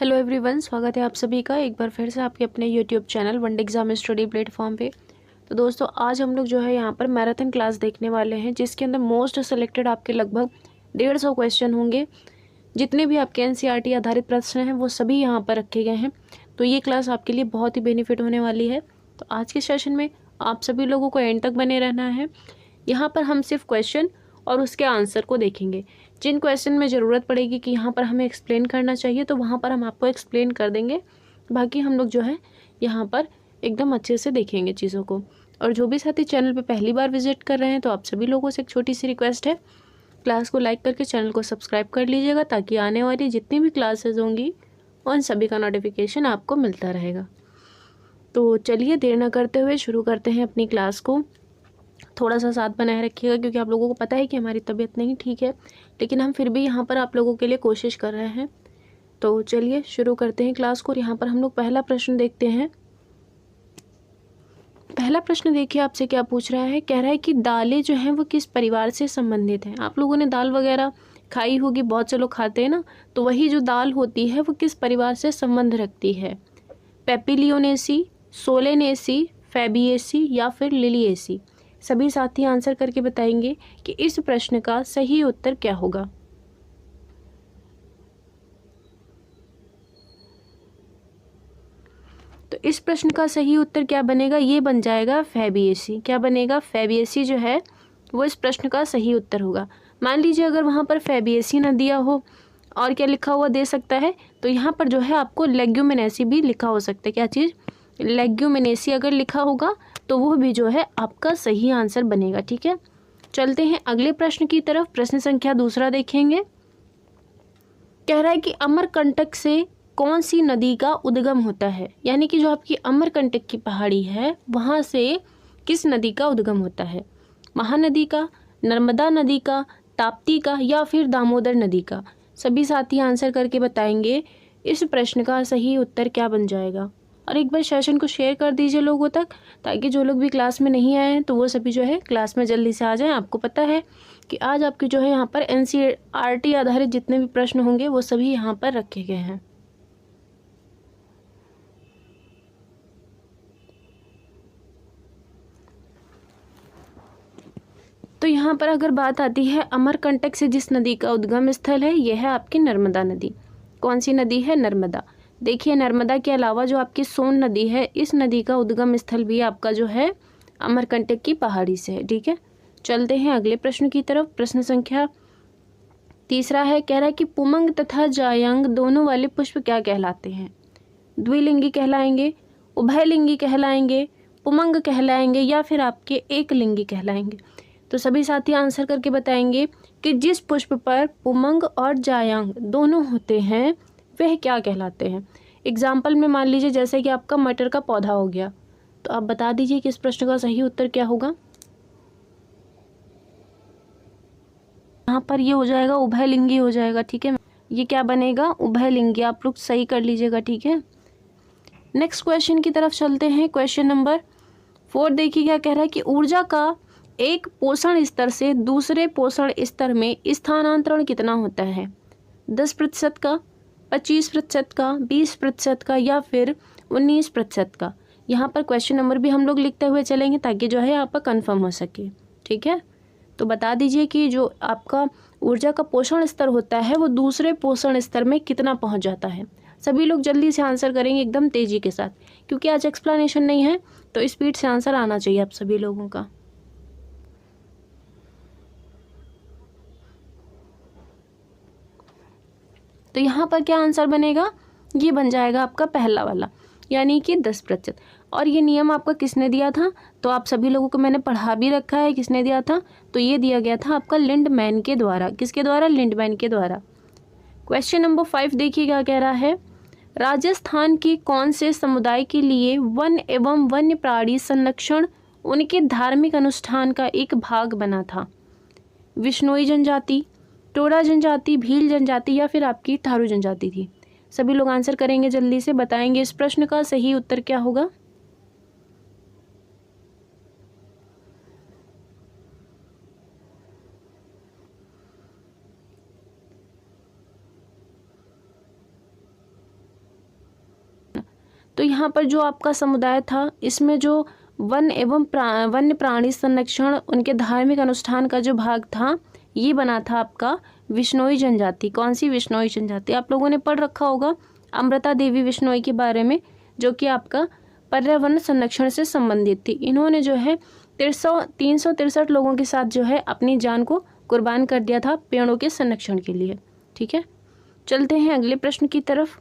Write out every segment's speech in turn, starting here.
Hello everyone, स्वागत है आप सभी का एक बार फिर से आपके अपने YouTube channel one day exam study platform पे। तो दोस्तों, आज हम लोग जो है यहाँ पर मैराथन क्लास देखने वाले हैं, जिसके अंदर मोस्ट सेलेक्टेड आपके लगभग 150 क्वेश्चन होंगे। जितने भी आपके एनसीईआरटी आधारित प्रश्न हैं वो सभी यहाँ पर रखे गए हैं। तो ये क्लास आपके लिए बहुत ही बेनिफिट होने वाली है। तो आज के सेशन में आप सभी लोगों को एंड तक बने रहना है। यहाँ पर हम सिर्फ क्वेश्चन और उसके आंसर को देखेंगे। जिन क्वेश्चन में ज़रूरत पड़ेगी कि यहाँ पर हमें एक्सप्लेन करना चाहिए, तो वहाँ पर हम आपको एक्सप्लेन कर देंगे। बाकी हम लोग जो है यहाँ पर एकदम अच्छे से देखेंगे चीज़ों को। और जो भी साथी चैनल पे पहली बार विजिट कर रहे हैं, तो आप सभी लोगों से एक छोटी सी रिक्वेस्ट है, क्लास को लाइक करके चैनल को सब्सक्राइब कर लीजिएगा, ताकि आने वाली जितनी भी क्लासेस होंगी उन सभी का नोटिफिकेशन आपको मिलता रहेगा। तो चलिए देर ना करते हुए शुरू करते हैं अपनी क्लास को। थोड़ा सा साथ बनाए रखिएगा, क्योंकि आप लोगों को पता है कि हमारी तबीयत नहीं ठीक है, लेकिन हम फिर भी यहाँ पर आप लोगों के लिए कोशिश कर रहे हैं। तो चलिए शुरू करते हैं क्लास को। यहाँ पर हम लोग पहला प्रश्न देखते हैं। पहला प्रश्न देखिए, आपसे क्या पूछ रहा है। कह रहा है कि दालें जो हैं वो किस परिवार से संबंधित हैं। आप लोगों ने दाल वगैरह खाई होगी, बहुत से लोग खाते हैं ना। तो वही जो दाल होती है वो किस परिवार से संबंध रखती है। पेपिलियोनेसी, सोलेनेसी, फैबिएसी या फिर लिलिएसी। सभी साथी आंसर करके बताएंगे कि इस प्रश्न का सही उत्तर क्या होगा। तो इस प्रश्न का सही उत्तर क्या बनेगा, ये बन जाएगा फैबिएसी। क्या बनेगा, फैबिएसी जो है वो इस प्रश्न का सही उत्तर होगा। मान लीजिए अगर वहाँ पर फैबिएसी ना दिया हो और क्या लिखा हुआ दे सकता है, तो यहाँ पर जो है आपको लेग्यूमिनेसी भी लिखा हो सकता है। क्या चीज़, लेग्यूमिनेसी अगर लिखा होगा तो वो भी जो है आपका सही आंसर बनेगा। ठीक है, चलते हैं अगले प्रश्न की तरफ। प्रश्न संख्या दूसरा देखेंगे। कह रहा है कि अमरकंटक से कौन सी नदी का उद्गम होता है। यानी कि जो आपकी अमरकंटक की पहाड़ी है वहाँ से किस नदी का उद्गम होता है। महानदी का, नर्मदा नदी का, ताप्ती का या फिर दामोदर नदी का। सभी साथी आंसर करके बताएंगे इस प्रश्न का सही उत्तर क्या बन जाएगा। और एक बार सेशन को शेयर कर दीजिए लोगों तक, ताकि जो लोग भी क्लास में नहीं आए हैं तो वो सभी जो है क्लास में जल्दी से आ जाएं। आपको पता है कि आज आपके जो है यहाँ पर एनसीईआरटी आधारित जितने भी प्रश्न होंगे वो सभी यहाँ पर रखे गए हैं। तो यहाँ पर अगर बात आती है अमरकंटक से जिस नदी का उद्गम स्थल है, यह है आपकी नर्मदा नदी। कौन सी नदी है, नर्मदा। देखिए, नर्मदा के अलावा जो आपकी सोन नदी है, इस नदी का उद्गम स्थल भी आपका जो है अमरकंटक की पहाड़ी से है। ठीक है, चलते हैं अगले प्रश्न की तरफ। प्रश्न संख्या तीसरा है। कह रहा है कि पुमंग तथा जायंग दोनों वाले पुष्प क्या कहलाते हैं। द्विलिंगी कहलाएंगे, उभयलिंगी कहलाएंगे, पुमंग कहलाएंगे या फिर आपके एक लिंगी कहलाएंगे। तो सभी साथी आंसर करके बताएंगे कि जिस पुष्प पर पुमंग और जायांग दोनों होते हैं वह क्या कहलाते हैं। एग्जाम्पल में मान लीजिए जैसे कि आपका मटर का पौधा हो गया, तो आप बता दीजिए कि इस प्रश्न का सही उत्तर क्या होगा। यहाँ पर ये हो जाएगा उभयलिंगी हो जाएगा। ठीक है, ये क्या बनेगा, उभयलिंगी। आप लोग सही कर लीजिएगा। ठीक है, नेक्स्ट क्वेश्चन की तरफ चलते हैं। क्वेश्चन नंबर 4 देखिए क्या कह रहा है कि ऊर्जा का एक पोषण स्तर से दूसरे पोषण स्तर में स्थानांतरण कितना होता है। 10% का, 25% का, 20% का या फिर 19% का। यहाँ पर क्वेश्चन नंबर भी हम लोग लिखते हुए चलेंगे, ताकि जो है आपका कंफर्म हो सके। ठीक है, तो बता दीजिए कि जो आपका ऊर्जा का पोषण स्तर होता है वो दूसरे पोषण स्तर में कितना पहुँच जाता है। सभी लोग जल्दी से आंसर करेंगे एकदम तेज़ी के साथ, क्योंकि आज एक्सप्लेनेशन नहीं है, तो स्पीड से आंसर आना चाहिए आप सभी लोगों का। तो यहाँ पर क्या आंसर बनेगा, ये बन जाएगा आपका पहला वाला, यानी कि 10%। और ये नियम आपका किसने दिया था, तो आप सभी लोगों को मैंने पढ़ा भी रखा है। किसने दिया था, तो ये दिया गया था आपका लिंडमैन के द्वारा। किसके द्वारा, लिंडमैन के द्वारा। क्वेश्चन नंबर 5 देखिए क्या कह रहा है। राजस्थान के कौन से समुदाय के लिए वन एवं वन्य प्राणी संरक्षण उनके धार्मिक अनुष्ठान का एक भाग बना था। विश्नोई जनजाति, टोडा जनजाति, भील जनजाति या फिर आपकी थारू जनजाति थी। सभी लोग आंसर करेंगे, जल्दी से बताएंगे इस प्रश्न का सही उत्तर क्या होगा। तो यहाँ पर जो आपका समुदाय था, इसमें जो वन एवं वन्य प्राणी संरक्षण, उनके धार्मिक अनुष्ठान का जो भाग था, ये बना था आपका विश्नोई जनजाति। कौन सी? विश्नोई जनजाति। आप लोगों ने पढ़ रखा होगा अमृता देवी विश्नोई के बारे में, जो कि आपका पर्यावरण संरक्षण से संबंधित थी। इन्होंने जो है 363 लोगों के साथ जो है अपनी जान को कुर्बान कर दिया था पेड़ों के संरक्षण के लिए। ठीक है, चलते हैं अगले प्रश्न की तरफ।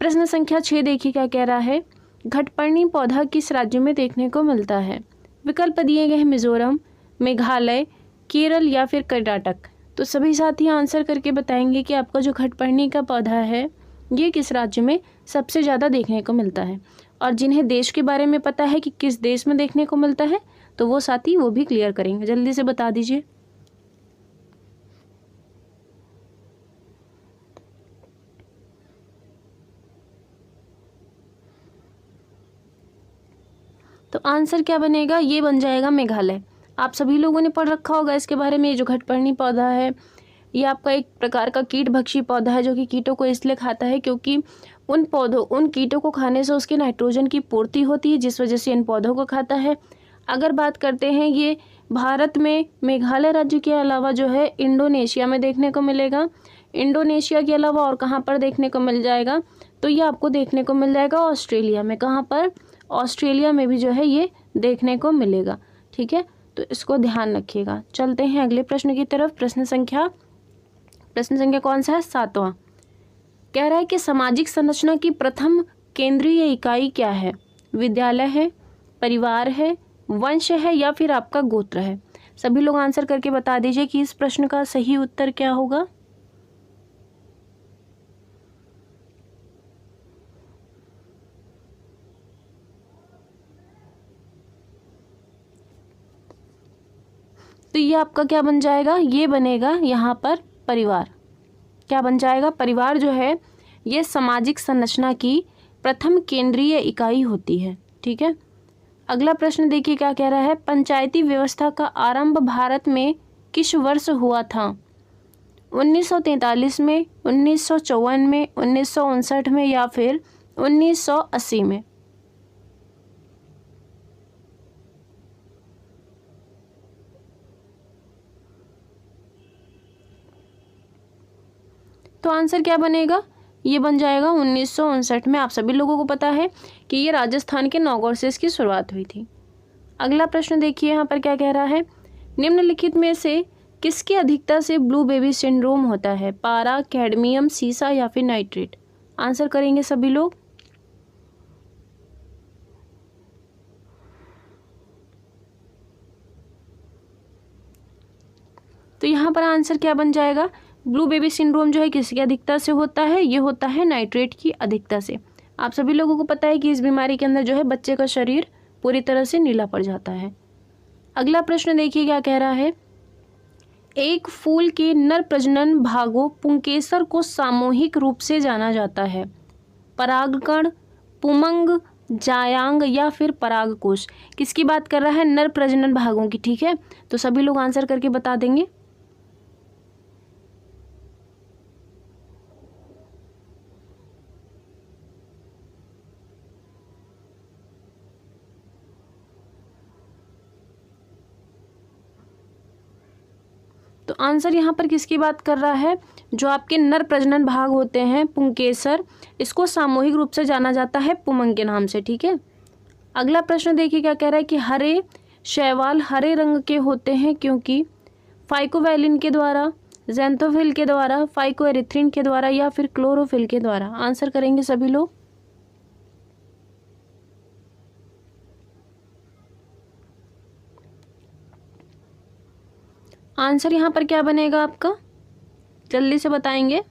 प्रश्न संख्या 6 देखिए क्या कह रहा है। घटपर्णी पौधा किस राज्य में देखने को मिलता है? विकल्प दिए गए हैं मिजोरम, मेघालय, केरल या फिर कर्नाटक। तो सभी साथी आंसर करके बताएंगे कि आपका जो घटपर्णी का पौधा है ये किस राज्य में सबसे ज़्यादा देखने को मिलता है। और जिन्हें देश के बारे में पता है कि किस देश में देखने को मिलता है, तो वो साथी वो भी क्लियर करेंगे। जल्दी से बता दीजिए। तो आंसर क्या बनेगा? ये बन जाएगा मेघालय। आप सभी लोगों ने पढ़ रखा होगा इसके बारे में। ये जो घटपर्णी पौधा है ये आपका एक प्रकार का कीटभक्षी पौधा है, जो कि कीटों को इसलिए खाता है क्योंकि उन कीटों को खाने से उसके नाइट्रोजन की पूर्ति होती है, जिस वजह से इन पौधों को खाता है। अगर बात करते हैं, ये भारत में मेघालय राज्य के अलावा जो है इंडोनेशिया में देखने को मिलेगा। इंडोनेशिया के अलावा और कहाँ पर देखने को मिल जाएगा? तो ये आपको देखने को मिल जाएगा ऑस्ट्रेलिया में। कहाँ पर? ऑस्ट्रेलिया में भी जो है ये देखने को मिलेगा। ठीक है, तो इसको ध्यान रखिएगा। चलते हैं अगले प्रश्न की तरफ। प्रश्न संख्या कौन सा है? 7वां। कह रहा है कि सामाजिक संरचना की प्रथम केंद्रीय इकाई क्या है? विद्यालय है, परिवार है, वंश है या फिर आपका गोत्र है? सभी लोग आंसर करके बता दीजिए कि इस प्रश्न का सही उत्तर क्या होगा। तो ये आपका क्या बन जाएगा? ये बनेगा यहाँ पर परिवार। क्या बन जाएगा? परिवार जो है ये सामाजिक संरचना की प्रथम केंद्रीय इकाई होती है। ठीक है, अगला प्रश्न देखिए क्या कह रहा है। पंचायती व्यवस्था का आरंभ भारत में किस वर्ष हुआ था? 1943 में, 1954 में, 1959 में या फिर 1980 में? तो आंसर क्या बनेगा? ये बन जाएगा 1959 में। आप सभी लोगों को पता है कि ये राजस्थान के नागौर से इसकी शुरुआत हुई थी। अगला प्रश्न देखिए यहाँ पर क्या कह रहा है। निम्नलिखित में से किसकी अधिकता से ब्लू बेबी सिंड्रोम होता है? पारा, कैडमियम, सीसा या फिर नाइट्रेट? आंसर करेंगे सभी लोग। तो यहाँ पर आंसर क्या बन जाएगा? ब्लू बेबी सिंड्रोम जो है किसकी अधिकता से होता है? ये होता है नाइट्रेट की अधिकता से। आप सभी लोगों को पता है कि इस बीमारी के अंदर जो है बच्चे का शरीर पूरी तरह से नीला पड़ जाता है। अगला प्रश्न देखिए क्या कह रहा है। एक फूल के नर प्रजनन भागों पुंकेसर को सामूहिक रूप से जाना जाता है? परागकण, पुमंग, जायांग या फिर परागकोश? किसकी बात कर रहा है? नर प्रजनन भागों की। ठीक है, तो सभी लोग आंसर करके बता देंगे। तो आंसर यहाँ पर किसकी बात कर रहा है? जो आपके नर प्रजनन भाग होते हैं पुंकेसर, इसको सामूहिक रूप से जाना जाता है पुमंग के नाम से। ठीक है, अगला प्रश्न देखिए क्या कह रहा है कि हरे शैवाल हरे रंग के होते हैं क्योंकि? फाइकोवैलिन के द्वारा, ज़ैंथोफिल के द्वारा, फाइकोएरिथ्रिन के द्वारा या फिर क्लोरोफिल के द्वारा? आंसर करेंगे सभी लोग। आंसर यहाँ पर क्या बनेगा आपका? जल्दी से बताएंगे।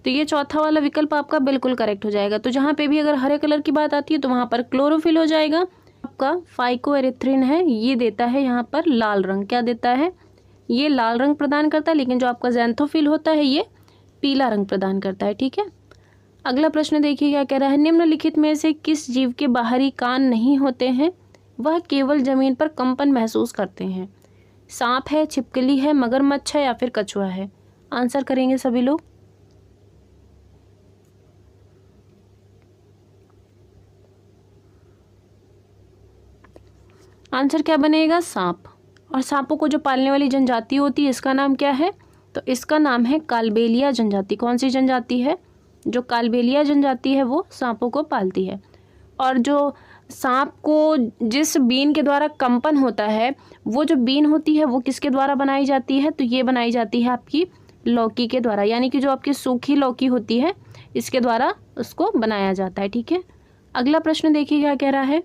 तो ये चौथा वाला विकल्प आपका बिल्कुल करेक्ट हो जाएगा। तो जहाँ पे भी अगर हरे कलर की बात आती है तो वहाँ पर क्लोरोफिल हो जाएगा। आपका फाइकोएरिथ्रिन है, ये देता है यहाँ पर लाल रंग। क्या देता है? ये लाल रंग प्रदान करता है, लेकिन जो आपका ज़ैंथोफिल होता है ये पीला रंग प्रदान करता है। ठीक है, अगला प्रश्न देखिए क्या कह रहा है। निम्नलिखित में से किस जीव के बाहरी कान नहीं होते हैं? वह केवल जमीन पर कंपन महसूस करते हैं? सांप है, छिपकली है, मगरमच्छ है या फिर कछुआ है? आंसर करेंगे सभी लोग। आंसर क्या बनेगा? सांप। और सांपों को जो पालने वाली जनजाति होती है इसका नाम क्या है? तो इसका नाम है कालबेलिया जनजाति। कौन सी जनजाति है? जो कालबेलिया जनजाति है वो सांपों को पालती है। और जो सांप को जिस बीन के द्वारा कंपन होता है, वो जो बीन होती है वो किसके द्वारा बनाई जाती है? तो ये बनाई जाती है आपकी लौकी के द्वारा, यानी कि जो आपकी सूखी लौकी होती है इसके द्वारा उसको बनाया जाता है। ठीक है, अगला प्रश्न देखिए क्या कह रहा है।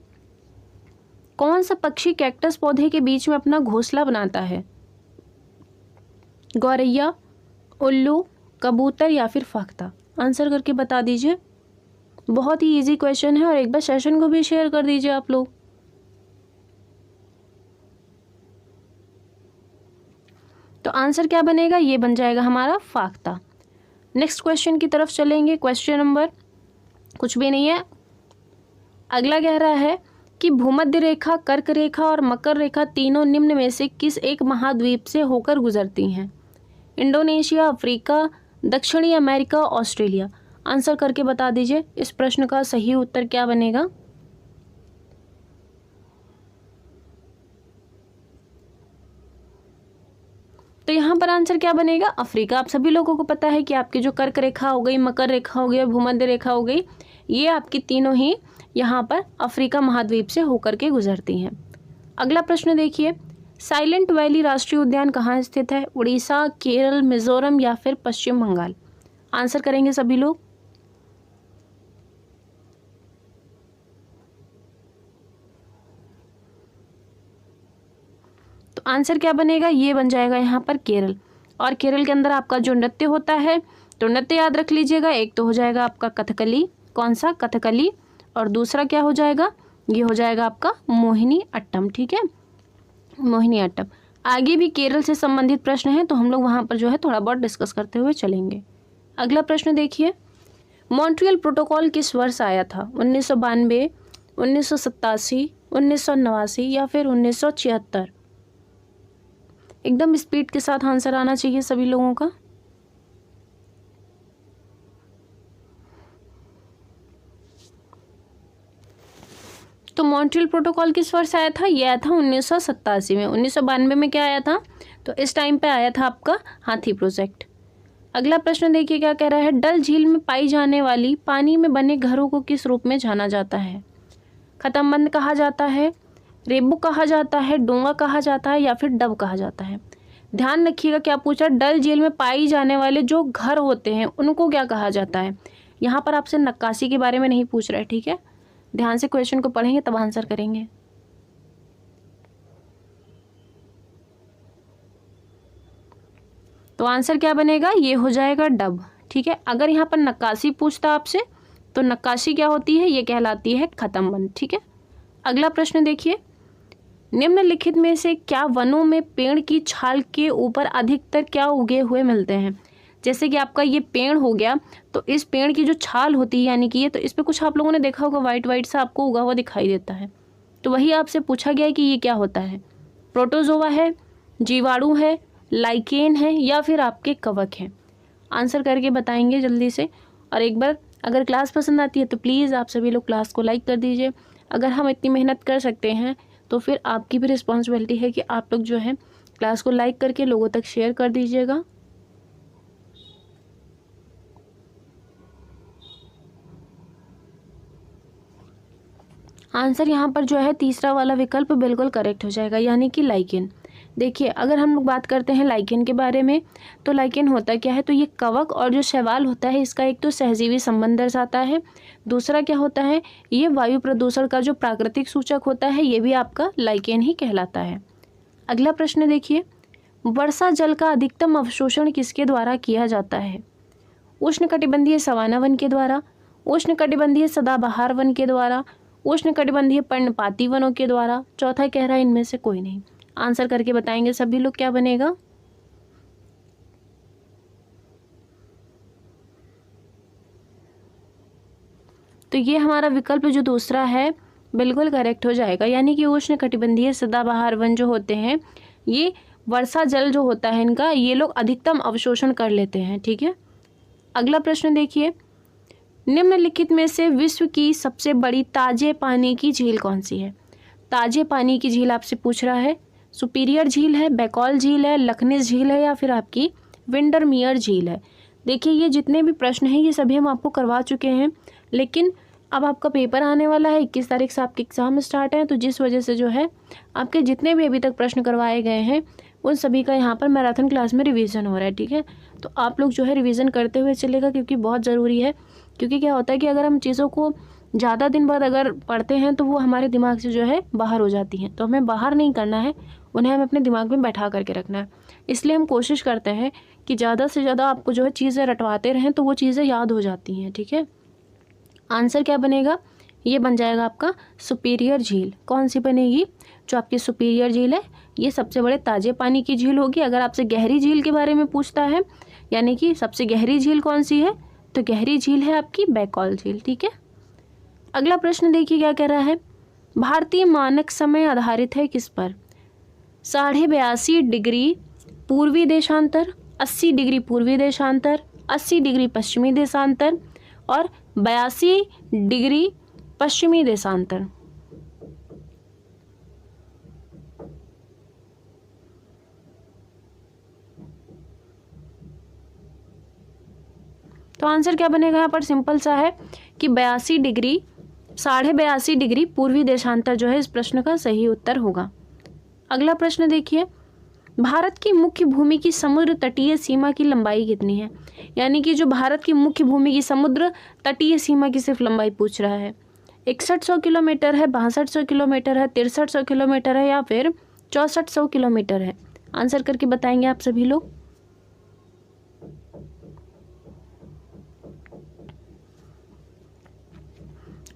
कौन सा पक्षी कैक्टस पौधे के बीच में अपना घोंसला बनाता है? गौरैया, उल्लू, कबूतर या फिर फाख्ता? आंसर करके बता दीजिए। बहुत ही इजी क्वेश्चन है और एक बार सेशन को भी शेयर कर दीजिए आप लोग। तो आंसर क्या बनेगा? ये बन जाएगा हमारा फाख्ता। नेक्स्ट क्वेश्चन की तरफ चलेंगे। क्वेश्चन नंबर कुछ भी नहीं है। अगला कह रहा है कि भूमध्य रेखा, कर्क रेखा और मकर रेखा तीनों निम्न में से किस एक महाद्वीप से होकर गुजरती हैं? इंडोनेशिया, अफ्रीका, दक्षिणी अमेरिका, ऑस्ट्रेलिया? आंसर करके बता दीजिए। इस प्रश्न का सही उत्तर क्या बनेगा? तो यहाँ पर आंसर क्या बनेगा? अफ्रीका। आप सभी लोगों को पता है कि आपकी जो कर्क रेखा हो गई, मकर रेखा हो गई और भूमध्य रेखा हो गई, ये आपकी तीनों ही यहाँ पर अफ्रीका महाद्वीप से होकर के गुजरती हैं। अगला प्रश्न देखिए, साइलेंट वैली राष्ट्रीय उद्यान कहाँ स्थित है? उड़ीसा, केरल, मिजोरम या फिर पश्चिम बंगाल? आंसर करेंगे सभी लोग। तो आंसर क्या बनेगा? ये बन जाएगा यहाँ पर केरल। और केरल के अंदर आपका जो नृत्य होता है, तो नृत्य याद रख लीजिएगा। एक तो हो जाएगा आपका कथकली। कौन सा? कथकली। और दूसरा क्या हो जाएगा? ये हो जाएगा आपका मोहिनी अट्टम। ठीक है, मोहिनी अट्टम। आगे भी केरल से संबंधित प्रश्न है तो हम लोग वहाँ पर जो है थोड़ा बहुत डिस्कस करते हुए चलेंगे। अगला प्रश्न देखिए, मॉन्ट्रियल प्रोटोकॉल किस वर्ष आया था? 1992, 1987, 1989 या फिर 1976? एकदम स्पीड के साथ आंसर आना चाहिए सभी लोगों का। तो मॉन्ट्रियल प्रोटोकॉल किस वर्ष आया था? ये आया था 1987 में। 1992 में क्या आया था? तो इस टाइम पे आया था आपका हाथी प्रोजेक्ट। अगला प्रश्न देखिए क्या कह रहा है। डल झील में पाई जाने वाली पानी में बने घरों को किस रूप में जाना जाता है? खत्मबंद कहा जाता है, रेबू कहा जाता है, डोंगा कहा जाता है या फिर डब कहा जाता है? ध्यान रखिएगा क्या पूछा। डल झील में पाई जाने वाले जो घर होते हैं उनको क्या कहा जाता है? यहाँ पर आपसे नक्काशी के बारे में नहीं पूछ रहा है। ठीक है, ध्यान से क्वेश्चन को पढ़ेंगे तब आंसर करेंगे। तो आंसर क्या बनेगा? ये हो जाएगा डब। ठीक है, अगर यहाँ पर नक्काशी पूछता आपसे तो नक्काशी क्या होती है? ये कहलाती है खत्मबंद। ठीक है, अगला प्रश्न देखिए, निम्नलिखित में से क्या वनों में पेड़ की छाल के ऊपर अधिकतर क्या उगे हुए मिलते हैं? जैसे कि आपका ये पेड़ हो गया, तो इस पेड़ की जो छाल होती है यानी कि ये, तो इस पर कुछ आप लोगों ने देखा होगा वाइट वाइट सा आपको उगा हुआ दिखाई देता है। तो वही आपसे पूछा गया है कि ये क्या होता है? प्रोटोजोआ है, जीवाणु है, लाइकेन है या फिर आपके कवक हैं? आंसर करके बताएंगे जल्दी से। और एक बार अगर क्लास पसंद आती है तो प्लीज़ आप सभी लोग क्लास को लाइक कर दीजिए। अगर हम इतनी मेहनत कर सकते हैं तो फिर आपकी भी रिस्पॉन्सिबिलिटी है कि आप लोग जो है क्लास को लाइक करके लोगों तक शेयर कर दीजिएगा। आंसर यहाँ पर जो है तीसरा वाला विकल्प बिल्कुल करेक्ट हो जाएगा, यानी कि लाइकेन। देखिए, अगर हम लोग बात करते हैं लाइकेन के बारे में, तो लाइकेन होता क्या है? तो ये कवक और जो शैवाल होता है इसका एक तो सहजीवी संबंध दर्शाता है। दूसरा क्या होता है? ये वायु प्रदूषण का जो प्राकृतिक सूचक होता है ये भी आपका लाइकेन ही कहलाता है। अगला प्रश्न देखिए, वर्षा जल का अधिकतम अवशोषण किसके द्वारा किया जाता है? उष्णकटिबंधीय सवाना वन के द्वारा, उष्णकटिबंधीय सदाबहार वन के द्वारा, उष्णकटिबंधीय पर्णपाती वनों के द्वारा? चौथा कह रहा है इनमें से कोई नहीं। आंसर करके बताएंगे सभी लोग क्या बनेगा? तो ये हमारा विकल्प जो दूसरा है बिल्कुल करेक्ट हो जाएगा, यानी कि उष्णकटिबंधीय सदाबहार वन जो होते हैं ये वर्षा जल जो होता है इनका ये लोग अधिकतम अवशोषण कर लेते हैं। ठीक है, अगला प्रश्न देखिए, निम्नलिखित में से विश्व की सबसे बड़ी ताजे पानी की झील कौन सी है? ताजे पानी की झील आपसे पूछ रहा है, सुपीरियर झील है, बैकॉल झील है, लखनिस झील है, या फिर आपकी विंडरमियर झील है। देखिए ये जितने भी प्रश्न हैं ये सभी हम आपको करवा चुके हैं, लेकिन अब आपका पेपर आने वाला है, 21 तारीख से आपके एग्ज़ाम स्टार्ट हैं, तो जिस वजह से जो है आपके जितने भी अभी तक प्रश्न करवाए गए हैं उन सभी का यहाँ पर मैराथन क्लास में रिवीजन हो रहा है, ठीक है। तो आप लोग जो है रिवीजन करते हुए चलेगा, क्योंकि बहुत ज़रूरी है। क्योंकि क्या होता है कि अगर हम चीज़ों को ज़्यादा दिन बाद अगर पढ़ते हैं तो वो हमारे दिमाग से जो है बाहर हो जाती हैं, तो हमें बाहर नहीं करना है, उन्हें हमें अपने दिमाग में बैठा करके रखना है। इसलिए हम कोशिश करते हैं कि ज़्यादा से ज़्यादा आपको जो है चीज़ें रटवाते रहें तो वो चीज़ें याद हो जाती हैं, ठीक है। आंसर क्या बनेगा, ये बन जाएगा आपका सुपीरियर झील। कौन सी बनेगी, जो आपकी सुपीरियर झील है ये सबसे बड़े ताजे पानी की झील होगी। अगर आपसे गहरी झील के बारे में पूछता है, यानी कि सबसे गहरी झील कौन सी है, तो गहरी झील है आपकी बैकॉल झील, ठीक है। अगला प्रश्न देखिए क्या कह रहा है, भारतीय मानक समय आधारित है किस पर, 82.5 डिग्री पूर्वी देशांतर, 80 डिग्री पूर्वी देशांतर, 80 डिग्री पश्चिमी देशांतर और 82 डिग्री पश्चिमी देशांतर। तो आंसर क्या बनेगा यहाँ पर, सिंपल सा है कि 82 डिग्री 82.5 डिग्री पूर्वी देशांतर जो है इस प्रश्न का सही उत्तर होगा। अगला प्रश्न देखिए, भारत की मुख्य भूमि की समुद्र तटीय सीमा की लंबाई कितनी है, यानी कि जो भारत की मुख्य भूमि की समुद्र तटीय सीमा की सिर्फ लंबाई पूछ रहा है। 6100 किलोमीटर है, 6200 किलोमीटर है, 6300 किलोमीटर है, या फिर 6400 किलोमीटर है। आंसर करके बताएंगे आप सभी लोग।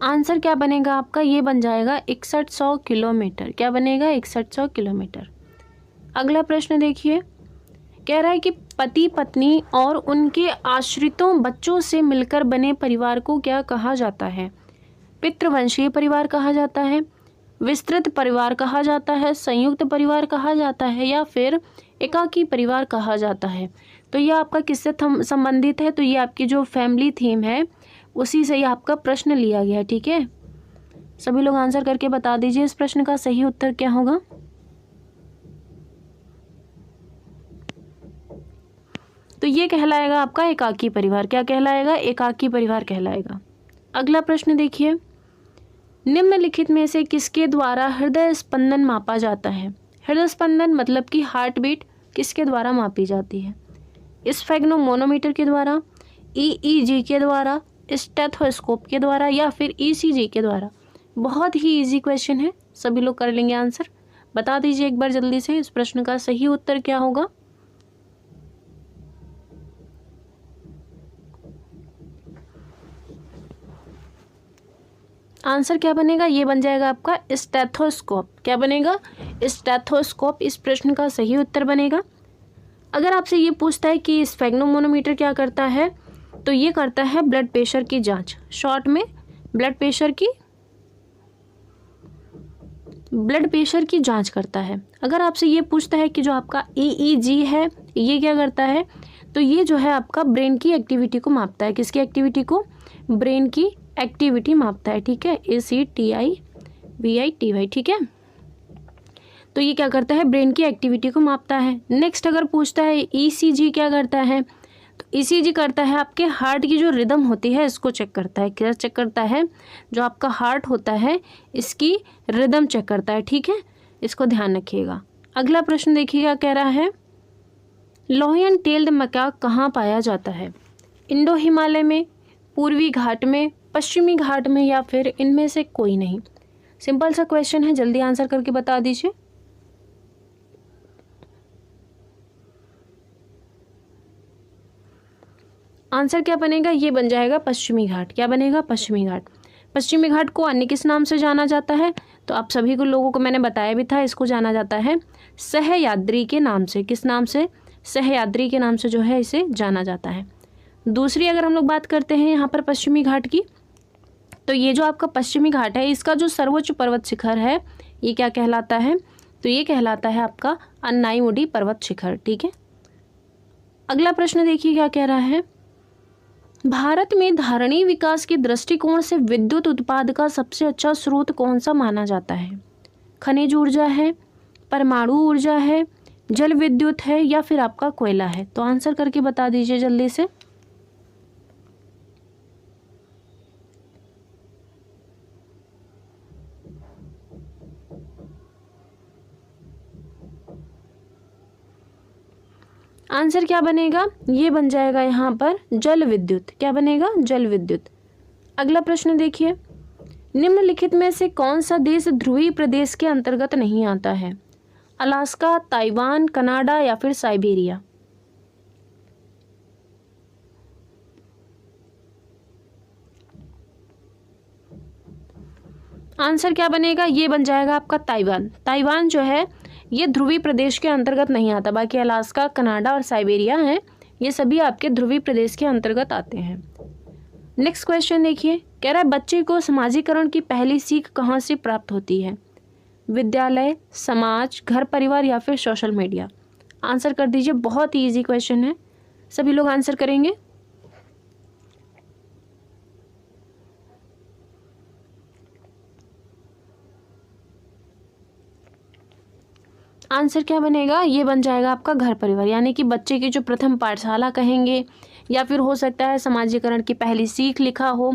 आंसर क्या बनेगा आपका, ये बन जाएगा 6100 किलोमीटर। क्या बनेगा, 6100 किलोमीटर। अगला प्रश्न देखिए, कह रहा है कि पति पत्नी और उनके आश्रितों बच्चों से मिलकर बने परिवार को क्या कहा जाता है, पितृवंशीय परिवार कहा जाता है, विस्तृत परिवार कहा जाता है, संयुक्त परिवार कहा जाता है, या फिर एकाकी परिवार कहा जाता है। तो ये आपका किससे संबंधित है, तो ये आपकी जो फैमिली थीम है उसी से ही आपका प्रश्न लिया गया है, ठीक है। सभी लोग आंसर करके बता दीजिए इस प्रश्न का सही उत्तर क्या होगा। तो ये कहलाएगा आपका एकाकी परिवार। क्या कहलाएगा, एकाकी परिवार कहलाएगा। अगला प्रश्न देखिए, निम्नलिखित में से किसके द्वारा हृदय स्पंदन मापा जाता है। हृदय स्पंदन मतलब कि हार्ट बीट किसके द्वारा मापी जाती है, स्फेग्नोमोनोमीटर के द्वारा, ईईजी के द्वारा, स्टेथोस्कोप के द्वारा, या फिर ईसीजी के द्वारा। बहुत ही इजी क्वेश्चन है, सभी लोग कर लेंगे आंसर। बता दीजिए एक बार जल्दी से इस प्रश्न का सही उत्तर क्या होगा। आंसर क्या बनेगा, ये बन जाएगा आपका स्टेथोस्कोप। क्या बनेगा, स्टेथोस्कोप इस प्रश्न का सही उत्तर बनेगा। अगर आपसे ये पूछता है कि स्फेग्नोमोनोमीटर क्या करता है, तो ये करता है ब्लड प्रेशर की जांच। शॉर्ट में ब्लड प्रेशर की जांच करता है। अगर आपसे ये पूछता है कि जो आपका ईईजी है ये क्या करता है, तो ये जो है आपका ब्रेन की एक्टिविटी को मापता है। किसकी एक्टिविटी को, ब्रेन की एक्टिविटी मापता है, ठीक है। ACTIVITY, ठीक है। तो ये क्या करता है, ब्रेन की एक्टिविटी को मापता है। नेक्स्ट अगर पूछता है ईसीजी क्या करता है, तो ईसीजी करता है आपके हार्ट की जो रिदम होती है इसको चेक करता है। क्या चेक करता है, जो आपका हार्ट होता है इसकी रिदम चेक करता है, ठीक है। इसको ध्यान रखिएगा। अगला प्रश्न देखिएगा, कह रहा है लोहियन टेल्ड मकाक कहाँ पाया जाता है, इंडो हिमालय में, पूर्वी घाट में, पश्चिमी घाट में, या फिर इनमें से कोई नहीं। सिंपल सा क्वेश्चन है, जल्दी आंसर करके बता दीजिए। आंसर क्या बनेगा, ये बन जाएगा पश्चिमी घाट। क्या बनेगा, पश्चिमी घाट। पश्चिमी घाट को अन्य किस नाम से जाना जाता है, तो आप सभी को लोगों को मैंने बताया भी था, इसको जाना जाता है सहयाद्री के नाम से। किस नाम से, सहयाद्री के नाम से जो है इसे जाना जाता है। दूसरी अगर हम लोग बात करते हैं यहाँ पर पश्चिमी घाट की, तो ये जो आपका पश्चिमी घाट है इसका जो सर्वोच्च पर्वत शिखर है ये क्या कहलाता है, तो ये कहलाता है आपका अन्नाईमुडी पर्वत शिखर, ठीक है। अगला प्रश्न देखिए क्या कह रहा है, भारत में धारणीय विकास के दृष्टिकोण से विद्युत उत्पाद का सबसे अच्छा स्रोत कौन सा माना जाता है। खनिज ऊर्जा है, परमाणु ऊर्जा है, जल विद्युत है या फिर आपका कोयला है? तो आंसर करके बता दीजिए जल्दी से। आंसर क्या बनेगा? ये बन जाएगा यहाँ पर जल विद्युत। क्या बनेगा? जल विद्युत। अगला प्रश्न देखिए, निम्नलिखित में से कौन सा देश ध्रुवीय प्रदेश के अंतर्गत नहीं आता है? अलास्का, ताइवान, कनाडा या फिर साइबेरिया? आंसर क्या बनेगा? ये बन जाएगा आपका ताइवान। ताइवान जो है ये ध्रुवीय प्रदेश के अंतर्गत नहीं आता। बाकी अलास्का, कनाडा और साइबेरिया हैं, ये सभी आपके ध्रुवीय प्रदेश के अंतर्गत आते हैं। नेक्स्ट क्वेश्चन देखिए, कह रहा है बच्चे को समाजीकरण की पहली सीख कहाँ से प्राप्त होती है? विद्यालय, समाज, घर परिवार या फिर सोशल मीडिया? आंसर कर दीजिए। बहुत ही ईजी क्वेश्चन है, सभी लोग आंसर करेंगे। आंसर क्या बनेगा? ये बन जाएगा आपका घर परिवार, यानी कि बच्चे की जो प्रथम पाठशाला कहेंगे या फिर हो सकता है समाजीकरण की पहली सीख लिखा हो,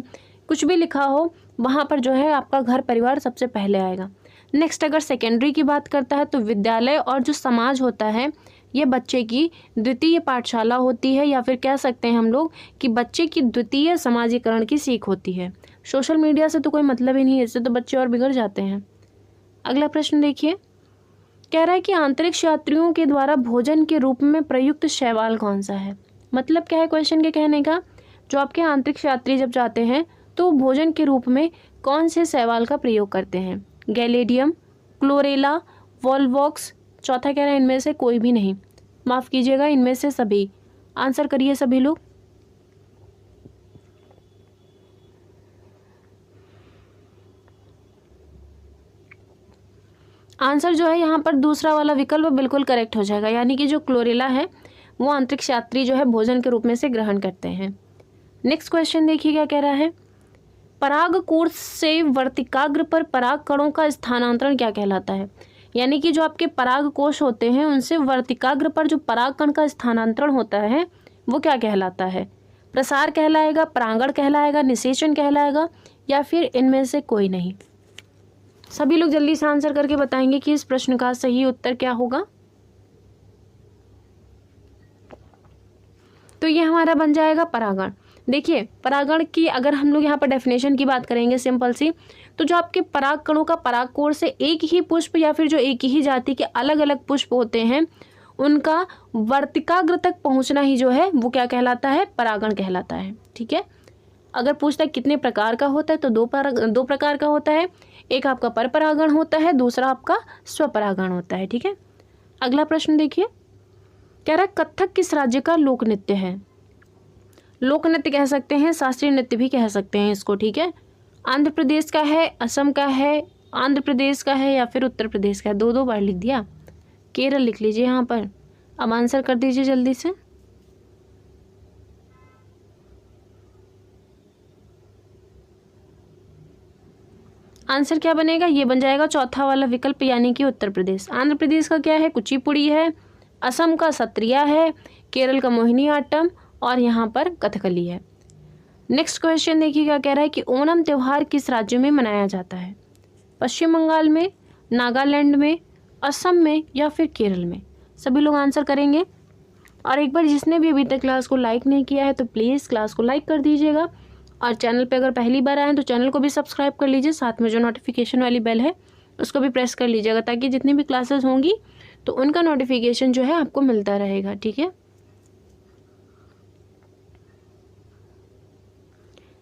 कुछ भी लिखा हो, वहाँ पर जो है आपका घर परिवार सबसे पहले आएगा। नेक्स्ट अगर सेकेंडरी की बात करता है तो विद्यालय और जो समाज होता है ये बच्चे की द्वितीय पाठशाला होती है, या फिर कह सकते हैं हम लोग कि बच्चे की द्वितीय समाजीकरण की सीख होती है। सोशल मीडिया से तो कोई मतलब ही नहीं है, इससे तो बच्चे और बिगड़ जाते हैं। अगला प्रश्न देखिए, कह रहा है कि अंतरिक्ष यात्रियों के द्वारा भोजन के रूप में प्रयुक्त शैवाल कौन सा है? मतलब क्या है क्वेश्चन के कहने का? जो आपके अंतरिक्ष यात्री जब जाते हैं तो भोजन के रूप में कौन से शैवाल का प्रयोग करते हैं? गैलेडियम, क्लोरेला, वॉलवॉक्स? चौथा कह रहा है इनमें से कोई भी नहीं, माफ़ कीजिएगा इनमें से सभी। आंसर करिए सभी लोग। आंसर जो है यहाँ पर दूसरा वाला विकल्प बिल्कुल करेक्ट हो जाएगा, यानी कि जो क्लोरेला है वो अंतरिक्ष यात्री जो है भोजन के रूप में से ग्रहण करते हैं। नेक्स्ट क्वेश्चन देखिए क्या कह रहा है, पराग कोश से वर्तिकाग्र पर पराग कणों का स्थानांतरण क्या कहलाता है? यानी कि जो आपके पराग कोश होते हैं उनसे वर्तिकाग्र पर जो पराग कण का स्थानांतरण होता है वो क्या कहलाता है? प्रसार कहलाएगा, परागण कहलाएगा, निषेचन कहलाएगा या फिर इनमें से कोई नहीं? सभी लोग जल्दी से आंसर करके बताएंगे कि इस प्रश्न का सही उत्तर क्या होगा। तो ये हमारा बन जाएगा परागण। देखिए परागण की अगर हम लोग यहाँ पर डेफिनेशन की बात करेंगे सिंपल सी, तो जो आपके पराग कणों का परागकोश से एक ही पुष्प या फिर जो एक ही जाति के अलग अलग पुष्प होते हैं उनका वर्तिकाग्र तक पहुँचना ही जो है वो क्या कहलाता है? परागण कहलाता है। ठीक है, अगर पूछता है कितने प्रकार का होता है तो दो प्रकार का होता है, एक आपका पर परागण होता है, दूसरा आपका स्वपरागण होता है। ठीक है, अगला प्रश्न देखिए, कह रहा है कथक किस राज्य का लोक नृत्य है? लोक नृत्य कह सकते हैं, शास्त्रीय नृत्य भी कह सकते हैं इसको। ठीक है, आंध्र प्रदेश का है, असम का है, आंध्र प्रदेश का है या फिर उत्तर प्रदेश का है? दो बार लिख दिया, केरल लिख लीजिए यहाँ पर। अब आंसर कर दीजिए जल्दी से। आंसर क्या बनेगा? ये बन जाएगा चौथा वाला विकल्प, यानी कि उत्तर प्रदेश। आंध्र प्रदेश का क्या है? कुचिपुड़ी है, असम का सत्रिया है, केरल का मोहिनीअट्टम और यहाँ पर कथकली है। नेक्स्ट क्वेश्चन देखिए क्या कह रहा है कि ओणम त्यौहार किस राज्य में मनाया जाता है? पश्चिम बंगाल में, नागालैंड में, असम में या फिर केरल में? सभी लोग आंसर करेंगे। और एक बार जिसने भी अभी तक क्लास को लाइक नहीं किया है तो प्लीज़ क्लास को लाइक कर दीजिएगा, और चैनल पे अगर पहली बार आए तो चैनल को भी सब्सक्राइब कर लीजिए, साथ में जो नोटिफिकेशन वाली बेल है उसको भी प्रेस कर लीजिएगा, ताकि जितनी भी क्लासेस होंगी तो उनका नोटिफिकेशन जो है आपको मिलता रहेगा। ठीक है,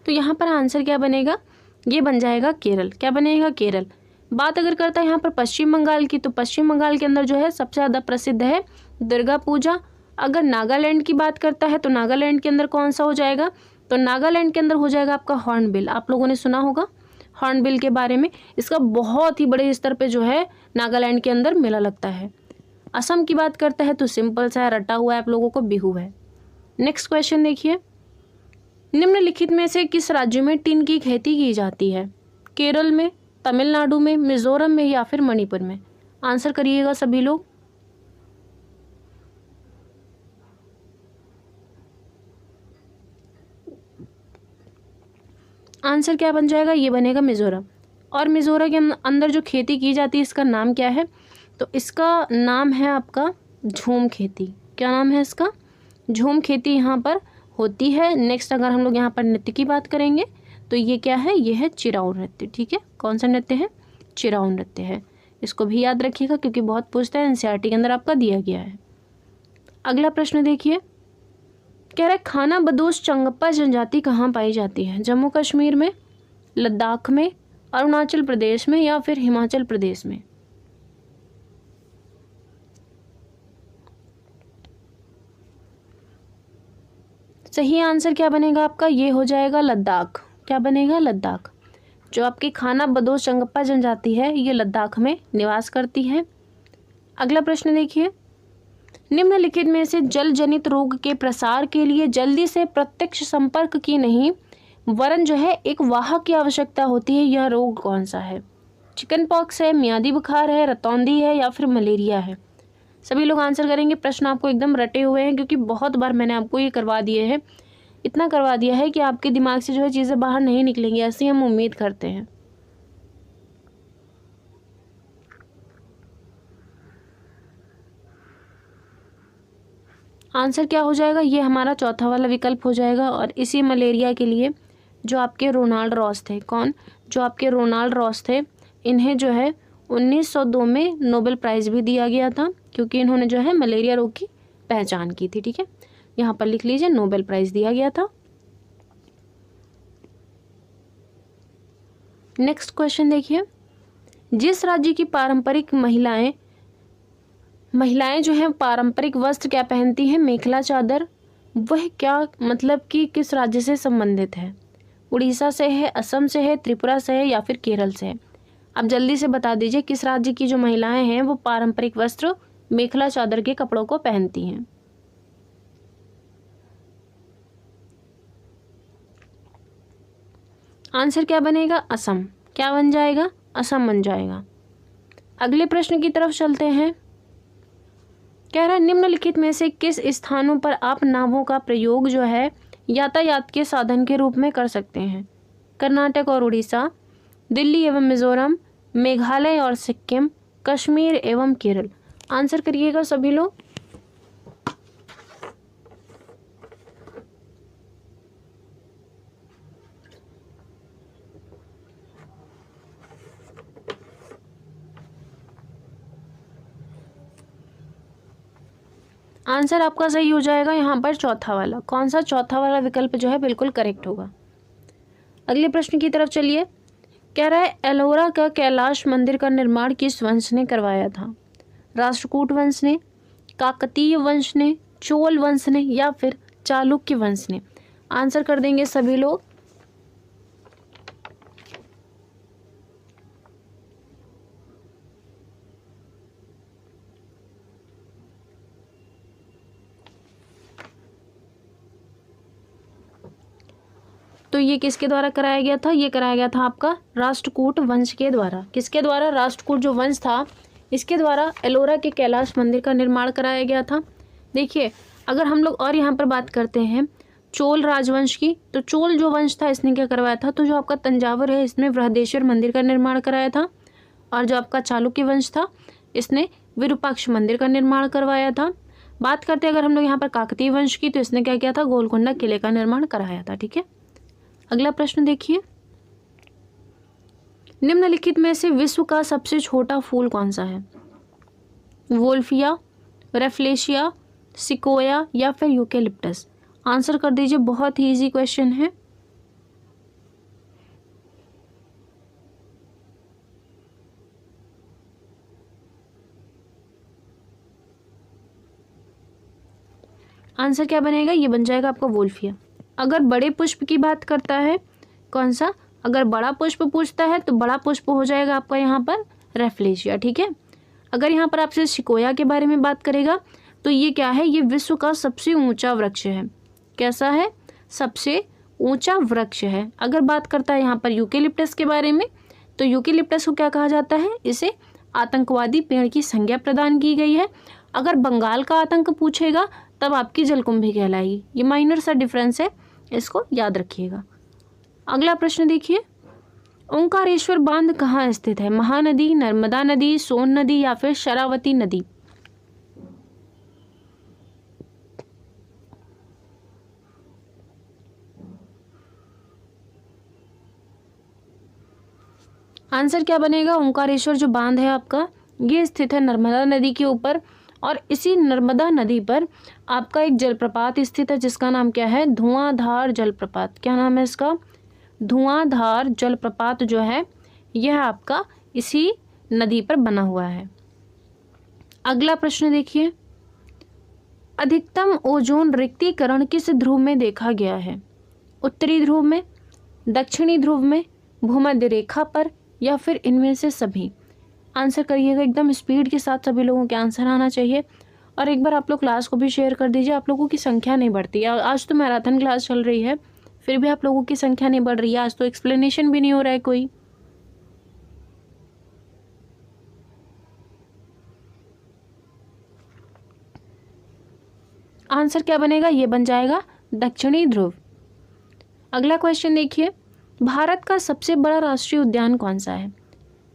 तो यहाँ पर आंसर क्या बनेगा? ये बन जाएगा केरल। क्या बनेगा? केरल। बात अगर करता है यहाँ पर पश्चिम बंगाल की, तो पश्चिम बंगाल के अंदर जो है सबसे ज़्यादा प्रसिद्ध है दुर्गा पूजा। अगर नागालैंड की बात करता है तो नागालैंड के अंदर कौन सा हो जाएगा? तो नागालैंड के अंदर हो जाएगा आपका हॉर्नबिल। आप लोगों ने सुना होगा हॉर्नबिल के बारे में, इसका बहुत ही बड़े स्तर पे जो है नागालैंड के अंदर मेला लगता है। असम की बात करता है तो सिंपल सा रटा हुआ है आप लोगों को, बिहू है। नेक्स्ट क्वेश्चन देखिए, निम्नलिखित में से किस राज्य में टिन की खेती की जाती है? केरल में, तमिलनाडु में, मिजोरम में या फिर मणिपुर में? आंसर करिएगा सभी लोग। आंसर क्या बन जाएगा? ये बनेगा मिजोरम। और मिजोरम के अंदर जो खेती की जाती है इसका नाम क्या है? तो इसका नाम है आपका झूम खेती। क्या नाम है इसका? झूम खेती यहाँ पर होती है। नेक्स्ट अगर हम लोग यहाँ पर नृत्य की बात करेंगे तो ये क्या है? ये है चिराऊ नृत्य। ठीक है, कौन सा नृत्य है? चिराऊ नृत्य है। इसको भी याद रखिएगा क्योंकि बहुत पूछता है, एनसीईआरटी के अंदर आपका दिया गया है। अगला प्रश्न देखिए, कह रहा है खाना बदोश चंगप्पा जनजाति कहाँ पाई जाती है? जम्मू कश्मीर में, लद्दाख में, अरुणाचल प्रदेश में या फिर हिमाचल प्रदेश में? सही आंसर क्या बनेगा आपका? ये हो जाएगा लद्दाख। क्या बनेगा? लद्दाख। जो आपकी खाना बदोश चंगप्पा जनजाति है ये लद्दाख में निवास करती है। अगला प्रश्न देखिए, निम्नलिखित में से जल जनित रोग के प्रसार के लिए जल्दी से प्रत्यक्ष संपर्क की नहीं वरन जो है एक वाहक की आवश्यकता होती है, यह रोग कौन सा है? चिकन पॉक्स है, मियादी बुखार है, रतौंधी है या फिर मलेरिया है? सभी लोग आंसर करेंगे। प्रश्न आपको एकदम रटे हुए हैं क्योंकि बहुत बार मैंने आपको ये करवा दिए हैं, इतना करवा दिया है कि आपके दिमाग से जो है चीज़ें बाहर नहीं निकलेंगी, ऐसी हम उम्मीद करते हैं। आंसर क्या हो जाएगा? ये हमारा चौथा वाला विकल्प हो जाएगा। और इसी मलेरिया के लिए जो आपके रोनाल्ड रॉस थे, कौन? जो आपके रोनाल्ड रॉस थे, इन्हें जो है 1902 में नोबेल प्राइज़ भी दिया गया था क्योंकि इन्होंने जो है मलेरिया रोग की पहचान की थी। ठीक है, यहाँ पर लिख लीजिए, नोबेल प्राइज़ दिया गया था। नेक्स्ट क्वेश्चन देखिए, जिस राज्य की पारंपरिक महिलाएं जो हैं पारंपरिक वस्त्र क्या पहनती हैं? मेखला चादर। वह क्या मतलब कि किस राज्य से संबंधित है? उड़ीसा से है, असम से है, त्रिपुरा से है या फिर केरल से है? अब जल्दी से बता दीजिए किस राज्य की जो महिलाएं हैं वो पारंपरिक वस्त्र मेखला चादर के कपड़ों को पहनती हैं। आंसर क्या बनेगा? असम। क्या बन जाएगा? असम बन जाएगा। अगले प्रश्न की तरफ चलते हैं। कह रहा है निम्नलिखित में से किस स्थानों पर आप नावों का प्रयोग जो है यातायात के साधन के रूप में कर सकते हैं? कर्नाटक और उड़ीसा, दिल्ली एवं मिजोरम, मेघालय और सिक्किम, कश्मीर एवं केरल? आंसर करिएगा सभी लोग। आंसर आपका सही हो जाएगा यहाँ पर चौथा वाला। कौन सा? चौथा वाला विकल्प जो है बिल्कुल करेक्ट होगा। अगले प्रश्न की तरफ चलिए। कह रहा है एलोरा का कैलाश मंदिर का निर्माण किस वंश ने करवाया था? राष्ट्रकूट वंश ने, काकतीय वंश ने, चोल वंश ने या फिर चालुक्य वंश ने? आंसर कर देंगे सभी लोग। तो ये किसके द्वारा कराया गया था? ये कराया गया था आपका राष्ट्रकूट वंश के द्वारा। किसके द्वारा? राष्ट्रकूट जो वंश था इसके द्वारा एलोरा के कैलाश मंदिर का निर्माण कराया गया था। देखिए, अगर हम लोग और यहाँ पर बात करते हैं चोल राजवंश की, तो चोल जो वंश था इसने क्या करवाया था? तो जो आपका तंजावुर है इसने बृहदेश्वर मंदिर का निर्माण कराया था। और जो आपका चालुक्य वंश था इसने विरूपाक्ष मंदिर का निर्माण करवाया था। बात करते हैं अगर हम लोग यहाँ पर काकतीय वंश की, तो इसने क्या किया था? गोलकोंडा किले का निर्माण कराया था। ठीक है, अगला प्रश्न देखिए। निम्नलिखित में से विश्व का सबसे छोटा फूल कौन सा है? वोल्फिया, रेफ्लेशिया, सिकोया या फिर यूकेलिप्टस? आंसर कर दीजिए, बहुत ही इजी क्वेश्चन है। आंसर क्या बनेगा? ये बन जाएगा आपका वोल्फिया। अगर बड़े पुष्प की बात करता है, कौन सा? अगर बड़ा पुष्प पूछता है तो बड़ा पुष्प हो जाएगा आपका यहाँ पर रेफ्लेशिया। ठीक है, अगर यहाँ पर आपसे सिकोया के बारे में बात करेगा तो ये क्या है? ये विश्व का सबसे ऊंचा वृक्ष है। कैसा है? सबसे ऊंचा वृक्ष है। अगर बात करता है यहाँ पर यूकेलिप्टस के बारे में तो यूकेलिप्टस को क्या कहा जाता है, इसे आतंकवादी पेड़ की संज्ञा प्रदान की गई है। अगर बंगाल का आतंक पूछेगा तब आपकी जलकुंभी कहलाएगी। ये माइनर सा डिफरेंस है, इसको याद रखिएगा। अगला प्रश्न देखिए, ओंकारेश्वर बांध कहाँ स्थित है? महानदी, नर्मदा नदी, सोन नदी या फिर शरावती नदी? आंसर क्या बनेगा? ओंकारेश्वर जो बांध है आपका, ये स्थित है नर्मदा नदी के ऊपर, और इसी नर्मदा नदी पर आपका एक जलप्रपात स्थित है जिसका नाम क्या है? धुआंधार जलप्रपात। क्या नाम है इसका? धुआंधार जलप्रपात जो है यह आपका इसी नदी पर बना हुआ है। अगला प्रश्न देखिए, अधिकतम ओजोन रिक्तीकरण किस ध्रुव में देखा गया है? उत्तरी ध्रुव में, दक्षिणी ध्रुव में, भूमध्य रेखा पर, या फिर इनमें से सभी? आंसर करिएगा एकदम स्पीड के साथ, सभी लोगों के आंसर आना चाहिए। और एक बार आप लोग क्लास को भी शेयर कर दीजिए, आप लोगों की संख्या नहीं बढ़ती। आज तो मैराथन क्लास चल रही है, फिर भी आप लोगों की संख्या नहीं बढ़ रही है। आज तो एक्सप्लेनेशन भी नहीं हो रहा है कोई। आंसर क्या बनेगा? ये बन जाएगा दक्षिणी ध्रुव। अगला क्वेश्चन देखिए, भारत का सबसे बड़ा राष्ट्रीय उद्यान कौन सा है?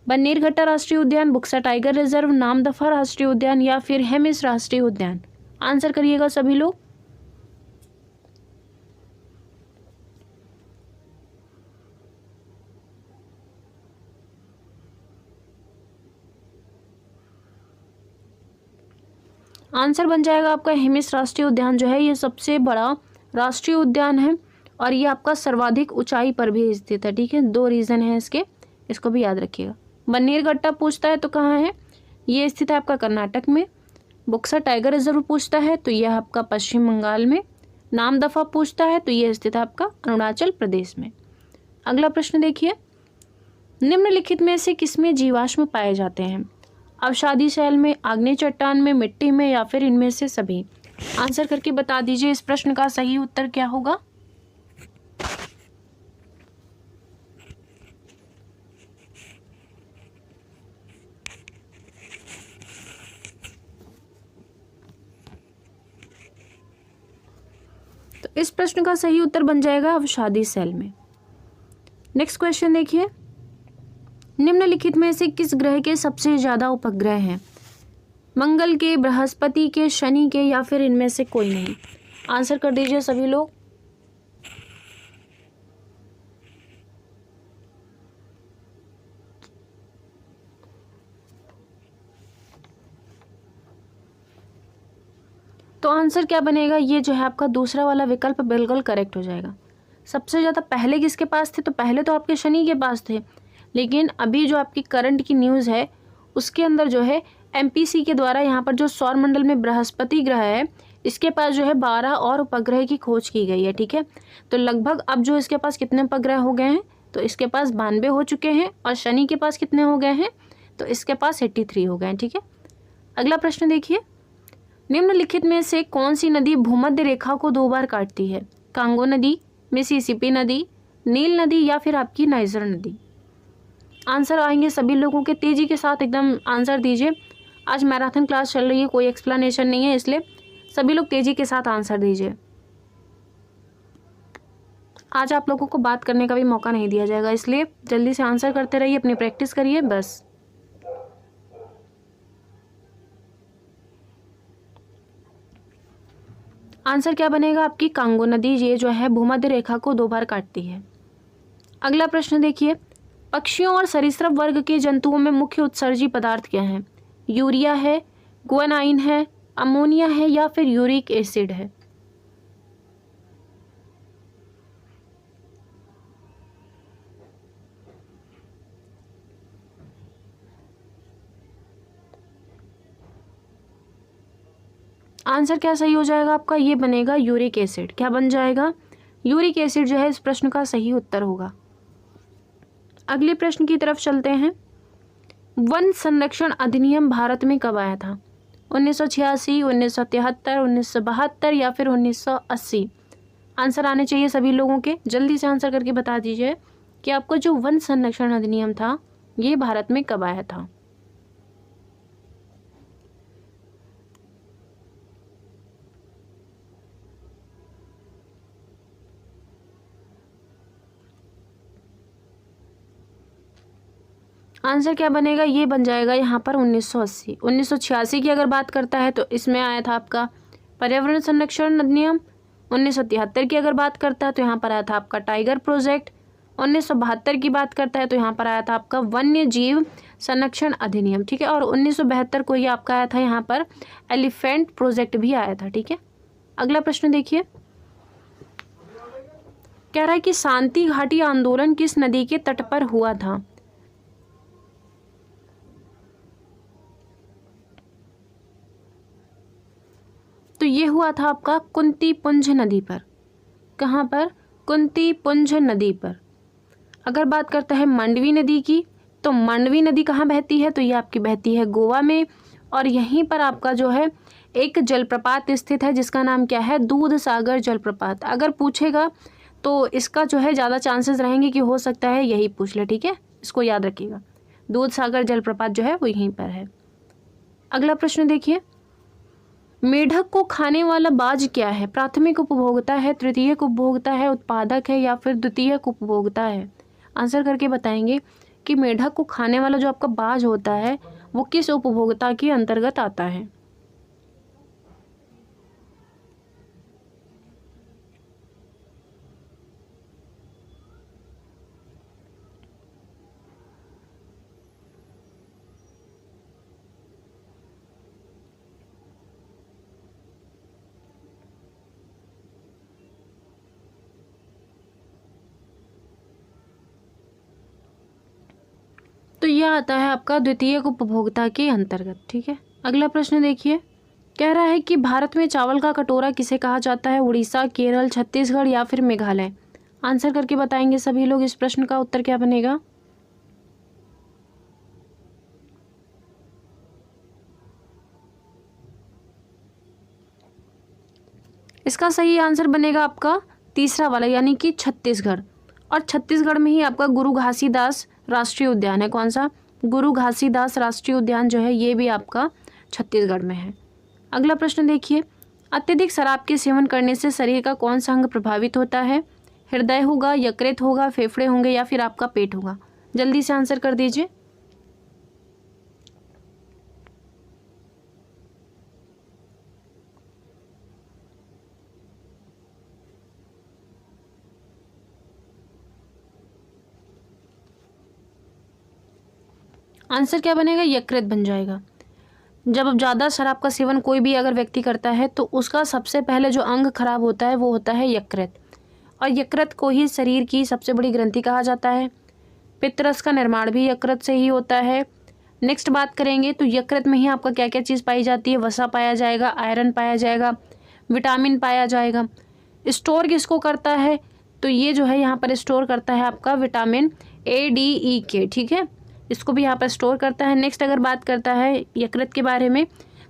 बन्नेरघट्टा राष्ट्रीय उद्यान, बुक्सा टाइगर रिजर्व, नामदफा राष्ट्रीय उद्यान, या फिर हेमिस राष्ट्रीय उद्यान? आंसर करिएगा सभी लोग। आंसर बन जाएगा आपका हेमिस राष्ट्रीय उद्यान जो है ये सबसे बड़ा राष्ट्रीय उद्यान है, और ये आपका सर्वाधिक ऊंचाई पर भी स्थित है। ठीक है, 2 रीजन है इसके, इसको भी याद रखिएगा। बन्नेरघट्टा पूछता है तो कहाँ है? ये स्थित है आपका कर्नाटक में। बुक्सा टाइगर रिजर्व पूछता है तो यह आपका पश्चिम बंगाल में। नामदफा पूछता है तो यह स्थित है आपका अरुणाचल प्रदेश में। अगला प्रश्न देखिए, निम्नलिखित में से किसमें जीवाश्म पाए जाते हैं? अवसादी शैल में, आग्नेय चट्टान में, मिट्टी में, या फिर इनमें से सभी? आंसर करके बता दीजिए इस प्रश्न का सही उत्तर क्या होगा। तो इस प्रश्न का सही उत्तर बन जाएगा अवसादी शैल में। नेक्स्ट क्वेश्चन देखिए, निम्नलिखित में से किस ग्रह के सबसे ज्यादा उपग्रह हैं? मंगल के, बृहस्पति के, शनि के, या फिर इनमें से कोई नहीं? आंसर कर दीजिए सभी लोग। तो आंसर क्या बनेगा? ये जो है आपका दूसरा वाला विकल्प बिल्कुल करेक्ट हो जाएगा। सबसे ज़्यादा पहले किसके पास थे? तो पहले तो आपके शनि के पास थे, लेकिन अभी जो आपकी करंट की न्यूज़ है उसके अंदर जो है एमपीसी के द्वारा यहाँ पर जो सौरमंडल में बृहस्पति ग्रह है इसके पास जो है 12 और उपग्रह की खोज की गई है। ठीक है, तो लगभग अब जो इसके पास कितने उपग्रह हो गए हैं? तो इसके पास 92 हो चुके हैं, और शनि के पास कितने हो गए हैं? तो इसके पास 83 हो गए हैं। ठीक है, अगला प्रश्न देखिए, निम्नलिखित में से कौन सी नदी भूमध्य रेखा को 2 बार काटती है? कांगो नदी, मिसिसिपी नदी, नील नदी, या फिर आपकी नाइजर नदी? आंसर आएंगे सभी लोगों के, तेजी के साथ एकदम आंसर दीजिए। आज मैराथन क्लास चल रही है, कोई एक्सप्लेनेशन नहीं है, इसलिए सभी लोग तेजी के साथ आंसर दीजिए। आज आप लोगों को बात करने का भी मौका नहीं दिया जाएगा, इसलिए जल्दी से आंसर करते रहिए, अपनी प्रैक्टिस करिए बस। आंसर क्या बनेगा? आपकी कांगो नदी, ये जो है भूमध्य रेखा को 2 बार काटती है। अगला प्रश्न देखिए, पक्षियों और सरीसृप वर्ग के जंतुओं में मुख्य उत्सर्जी पदार्थ क्या है? यूरिया है, गुआनाइन है, अमोनिया है, या फिर यूरिक एसिड है? आंसर क्या सही हो जाएगा आपका? ये बनेगा यूरिक एसिड। क्या बन जाएगा? यूरिक एसिड जो है इस प्रश्न का सही उत्तर होगा। अगले प्रश्न की तरफ चलते हैं, वन संरक्षण अधिनियम भारत में कब आया था? 1986, 1973, 1972, या फिर 1980? आंसर आने चाहिए सभी लोगों के, जल्दी से आंसर करके बता दीजिए कि आपको जो वन संरक्षण अधिनियम था ये भारत में कब आया था? आंसर क्या बनेगा? ये बन जाएगा यहाँ पर 1980। 1986 की अगर बात करता है तो इसमें आया था आपका पर्यावरण संरक्षण अधिनियम। 1973 की अगर बात करता है तो यहाँ पर आया था आपका टाइगर प्रोजेक्ट। 1972 की बात करता है तो यहाँ पर आया था आपका वन्य जीव संरक्षण अधिनियम, ठीक है। और 1972 को ही आपका आया था यहाँ पर एलिफेंट प्रोजेक्ट भी आया था, ठीक है। अगला प्रश्न देखिए, कह रहा है कि शांति घाटी आंदोलन किस नदी के तट पर हुआ था? तो ये हुआ था आपका कुंती पुंज नदी पर। कहाँ पर? कुंती पुंज नदी पर। अगर बात करता है मंडवी नदी की, तो मंडवी नदी कहाँ बहती है? तो ये आपकी बहती है गोवा में, और यहीं पर आपका जो है एक जलप्रपात स्थित है जिसका नाम क्या है? दूध सागर जलप्रपात। अगर पूछेगा तो इसका जो है ज़्यादा चांसेस रहेंगे कि हो सकता है यही पूछ ले, ठीक है। इसको याद रखिएगा, दूध सागर जलप्रपात जो है वो यहीं पर है। अगला प्रश्न देखिए, मेढक को खाने वाला बाज क्या है? प्राथमिक उपभोक्ता है, तृतीयक उपभोक्ता है, उत्पादक है, या फिर द्वितीयक उपभोक्ता है? आंसर करके बताएंगे कि मेढक को खाने वाला जो आपका बाज होता है वो किस उपभोक्ता के अंतर्गत आता है। तो यह आता है आपका द्वितीयक उपभोक्ता के अंतर्गत, ठीक है। अगला प्रश्न देखिए, कह रहा है कि भारत में चावल का कटोरा किसे कहा जाता है? उड़ीसा, केरल, छत्तीसगढ़, या फिर मेघालय? आंसर करके बताएंगे सभी लोग। इस प्रश्न का उत्तर क्या बनेगा? इसका सही आंसर बनेगा आपका तीसरा वाला, यानी कि छत्तीसगढ़। और छत्तीसगढ़ में ही आपका गुरु घासीदास राष्ट्रीय उद्यान है। कौन सा? गुरु घासीदास राष्ट्रीय उद्यान जो है ये भी आपका छत्तीसगढ़ में है। अगला प्रश्न देखिए, अत्यधिक शराब के सेवन करने से शरीर का कौन सा अंग प्रभावित होता है? हृदय होगा, यकृत होगा, फेफड़े होंगे, या फिर आपका पेट होगा? जल्दी से आंसर कर दीजिए। आंसर क्या बनेगा? यकृत बन जाएगा। जब ज़्यादा शराब का सेवन कोई भी अगर व्यक्ति करता है तो उसका सबसे पहले जो अंग खराब होता है वो होता है यकृत, और यकृत को ही शरीर की सबसे बड़ी ग्रंथि कहा जाता है। पित्तरस का निर्माण भी यकृत से ही होता है। नेक्स्ट बात करेंगे तो यकृत में ही आपका क्या क्या चीज़ पाई जाती है? वसा पाया जाएगा, आयरन पाया जाएगा, विटामिन पाया जाएगा। स्टोर किसको करता है? तो ये जो है यहाँ पर स्टोर करता है आपका विटामिन ADE, ठीक है, इसको भी यहाँ पर स्टोर करता है। नेक्स्ट अगर बात करता है यकृत के बारे में,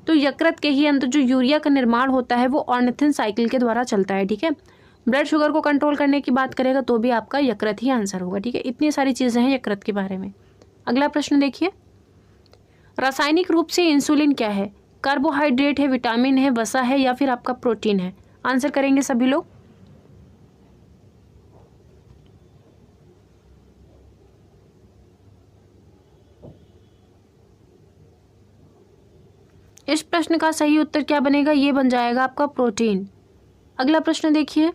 तो यकृत के ही अंदर जो यूरिया का निर्माण होता है वो ऑर्निथिन साइकिल के द्वारा चलता है, ठीक है। ब्लड शुगर को कंट्रोल करने की बात करेगा तो भी आपका यकृत ही आंसर होगा, ठीक है। इतनी सारी चीज़ें हैं यकृत के बारे में। अगला प्रश्न देखिए, रासायनिक रूप से इंसुलिन क्या है? कार्बोहाइड्रेट है, विटामिन है, वसा है, या फिर आपका प्रोटीन है? आंसर करेंगे सभी लोग। इस प्रश्न का सही उत्तर क्या बनेगा? ये बन जाएगा आपका प्रोटीन। अगला प्रश्न देखिए,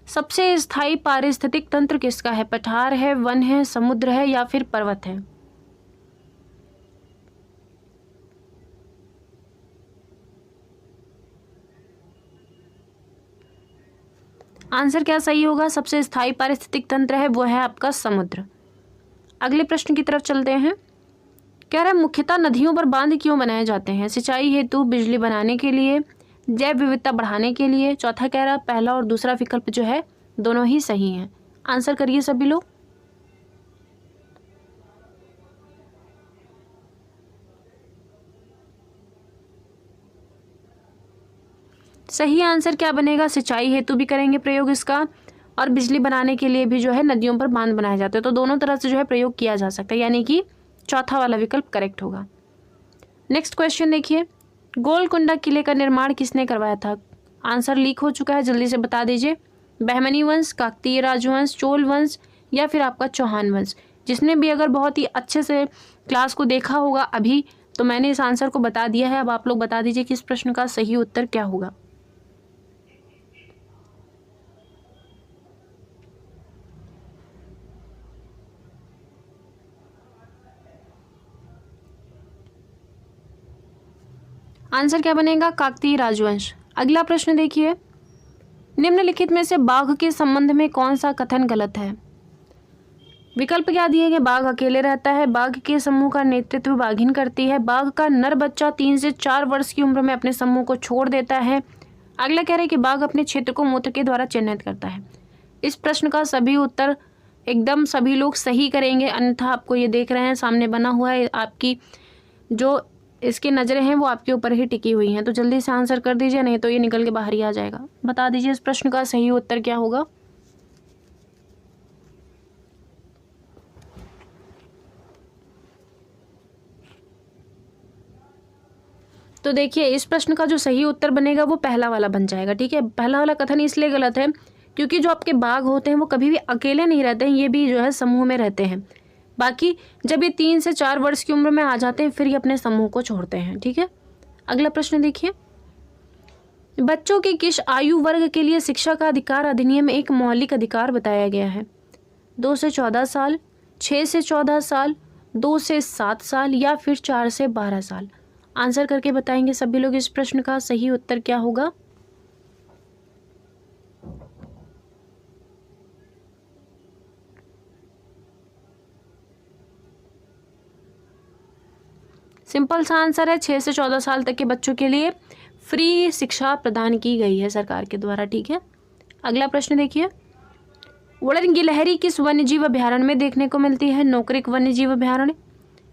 सबसे स्थायी पारिस्थितिक तंत्र किसका है? पठार है, वन है, समुद्र है, या फिर पर्वत है? आंसर क्या सही होगा? सबसे स्थायी पारिस्थितिक तंत्र है वो है आपका समुद्र। अगले प्रश्न की तरफ चलते हैं। कह रहा है मुख्यतः नदियों पर बांध क्यों बनाए जाते हैं? सिंचाई हेतु, बिजली बनाने के लिए, जैव विविधता बढ़ाने के लिए? चौथा कह रहा है पहला और दूसरा विकल्प जो है दोनों ही सही हैं। आंसर करिए सभी लोग। सही आंसर क्या बनेगा? सिंचाई हेतु भी करेंगे प्रयोग इसका, और बिजली बनाने के लिए भी जो है नदियों पर बांध बनाए जाते हैं। तो दोनों तरह से जो है प्रयोग किया जा सकता है, यानी कि चौथा वाला विकल्प करेक्ट होगा। नेक्स्ट क्वेश्चन देखिए, गोलकुंडा किले का निर्माण किसने करवाया था? आंसर लीक हो चुका है, जल्दी से बता दीजिए। बहमनी वंश, काकतीय राजवंश, चोल वंश या फिर आपका चौहान वंश। जिसने भी अगर बहुत ही अच्छे से क्लास को देखा होगा अभी, तो मैंने इस आंसर को बता दिया है। अब आप लोग बता दीजिए कि इस प्रश्न का सही उत्तर क्या होगा। आंसर क्या बनेगा? काकतीय राजवंश। अगला प्रश्न देखिए, निम्नलिखित में से बाघ के संबंध में कौन सा कथन गलत है? विकल्प क्या दिए गए? बाघ अकेले रहता है, बाघ के समूह का नेतृत्व बाघिन करती है, बाघ का नर बच्चा 3 से 4 वर्ष की उम्र में अपने समूह को छोड़ देता है। अगला कह रहे हैं कि बाघ अपने क्षेत्र को मूत्र के द्वारा चिन्हित करता है। इस प्रश्न का सभी उत्तर एकदम सभी लोग सही करेंगे, अन्यथा आपको ये देख रहे हैं सामने बना हुआ है, आपकी जो इसकी नज़रें हैं वो आपके ऊपर ही टिकी हुई हैं। तो जल्दी से आंसर कर दीजिए, नहीं तो ये निकल के बाहर ही आ जाएगा। बता दीजिए इस प्रश्न का सही उत्तर क्या होगा। तो देखिए इस प्रश्न का जो सही उत्तर बनेगा वो पहला वाला बन जाएगा। ठीक है, पहला वाला कथन इसलिए गलत है क्योंकि जो आपके बाघ होते हैं वो कभी भी अकेले नहीं रहते हैं, ये भी जो है समूह में रहते हैं। बाकी जब ये 3 से 4 वर्ष की उम्र में आ जाते हैं फिर ये अपने समूह को छोड़ते हैं। ठीक है, अगला प्रश्न देखिए, बच्चों के किस आयु वर्ग के लिए शिक्षा का अधिकार अधिनियम एक मौलिक अधिकार बताया गया है? 2 से 14 साल, 6 से 14 साल, 2 से 7 साल या फिर 4 से 12 साल। आंसर करके बताएंगे सभी लोग इस प्रश्न का सही उत्तर क्या होगा। सिंपल सा आंसर है, 6 से 14 साल तक के बच्चों के लिए फ्री शिक्षा प्रदान की गई है सरकार के द्वारा। ठीक है, अगला प्रश्न देखिए, उड़न गिलहरी किस वन्यजीव अभयारण्य में देखने को मिलती है? नोकरेक वन्यजीव अभयारण्य,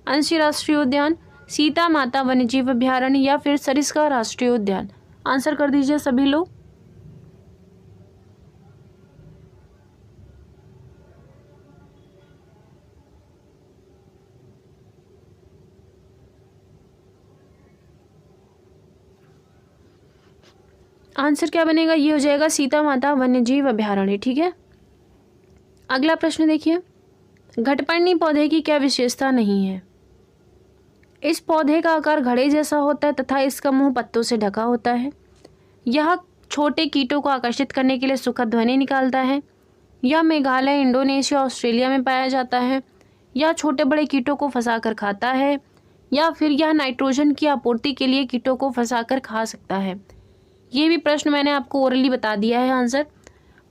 अंशी राष्ट्रीय उद्यान, सीता माता वन्यजीव अभयारण्य या फिर सरिस्का राष्ट्रीय उद्यान। आंसर कर दीजिए सभी लोग। आंसर क्या बनेगा? ये हो जाएगा सीता माता वन्यजीव अभयारण्य। ठीक है, अगला प्रश्न देखिए, घटपर्णी पौधे की क्या विशेषता नहीं है? इस पौधे का आकार घड़े जैसा होता है तथा इसका मुंह पत्तों से ढका होता है। यह छोटे कीटों को आकर्षित करने के लिए सुखद ध्वनि निकालता है। यह मेघालय, इंडोनेशिया, ऑस्ट्रेलिया में पाया जाता है। यह छोटे बड़े कीटों को फंसाकर खाता है या फिर यह नाइट्रोजन की आपूर्ति के लिए कीटों को फंसाकर खा सकता है। ये भी प्रश्न मैंने आपको ओरली बता दिया है आंसर।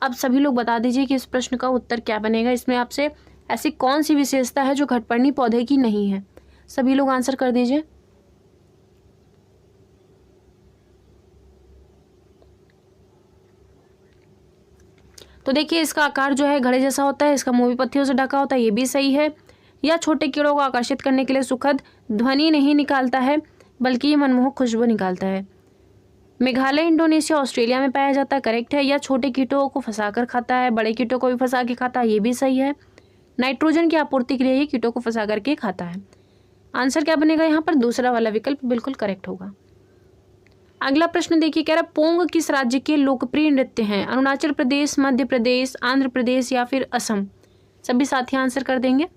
अब सभी लोग बता दीजिए कि इस प्रश्न का उत्तर क्या बनेगा। इसमें आपसे ऐसी कौन सी विशेषता है जो घटपर्णी पौधे की नहीं है? सभी लोग आंसर कर दीजिए। तो देखिए इसका आकार जो है घड़े जैसा होता है, इसका मुंह भी पत्तियों से ढका होता है, ये भी सही है। यह छोटे कीड़ों को आकर्षित करने के लिए सुखद ध्वनि नहीं निकालता है बल्कि ये मनमोहक खुशबू निकालता है। मेघालय, इंडोनेशिया, ऑस्ट्रेलिया में पाया जाता है, करेक्ट है। यह छोटे कीटों को फंसाकर खाता है, बड़े कीटों को भी फंसा के खाता है, ये भी सही है। नाइट्रोजन की आपूर्ति के लिए ये कीटों को फंसा करके खाता है। आंसर क्या बनेगा यहाँ पर? दूसरा वाला विकल्प बिल्कुल करेक्ट होगा। अगला प्रश्न देखिए, कह रहा है पोंग किस राज्य के लोकप्रिय नृत्य हैं? अरुणाचल प्रदेश, मध्य प्रदेश, आंध्र प्रदेश या फिर असम। सभी साथी आंसर कर देंगे।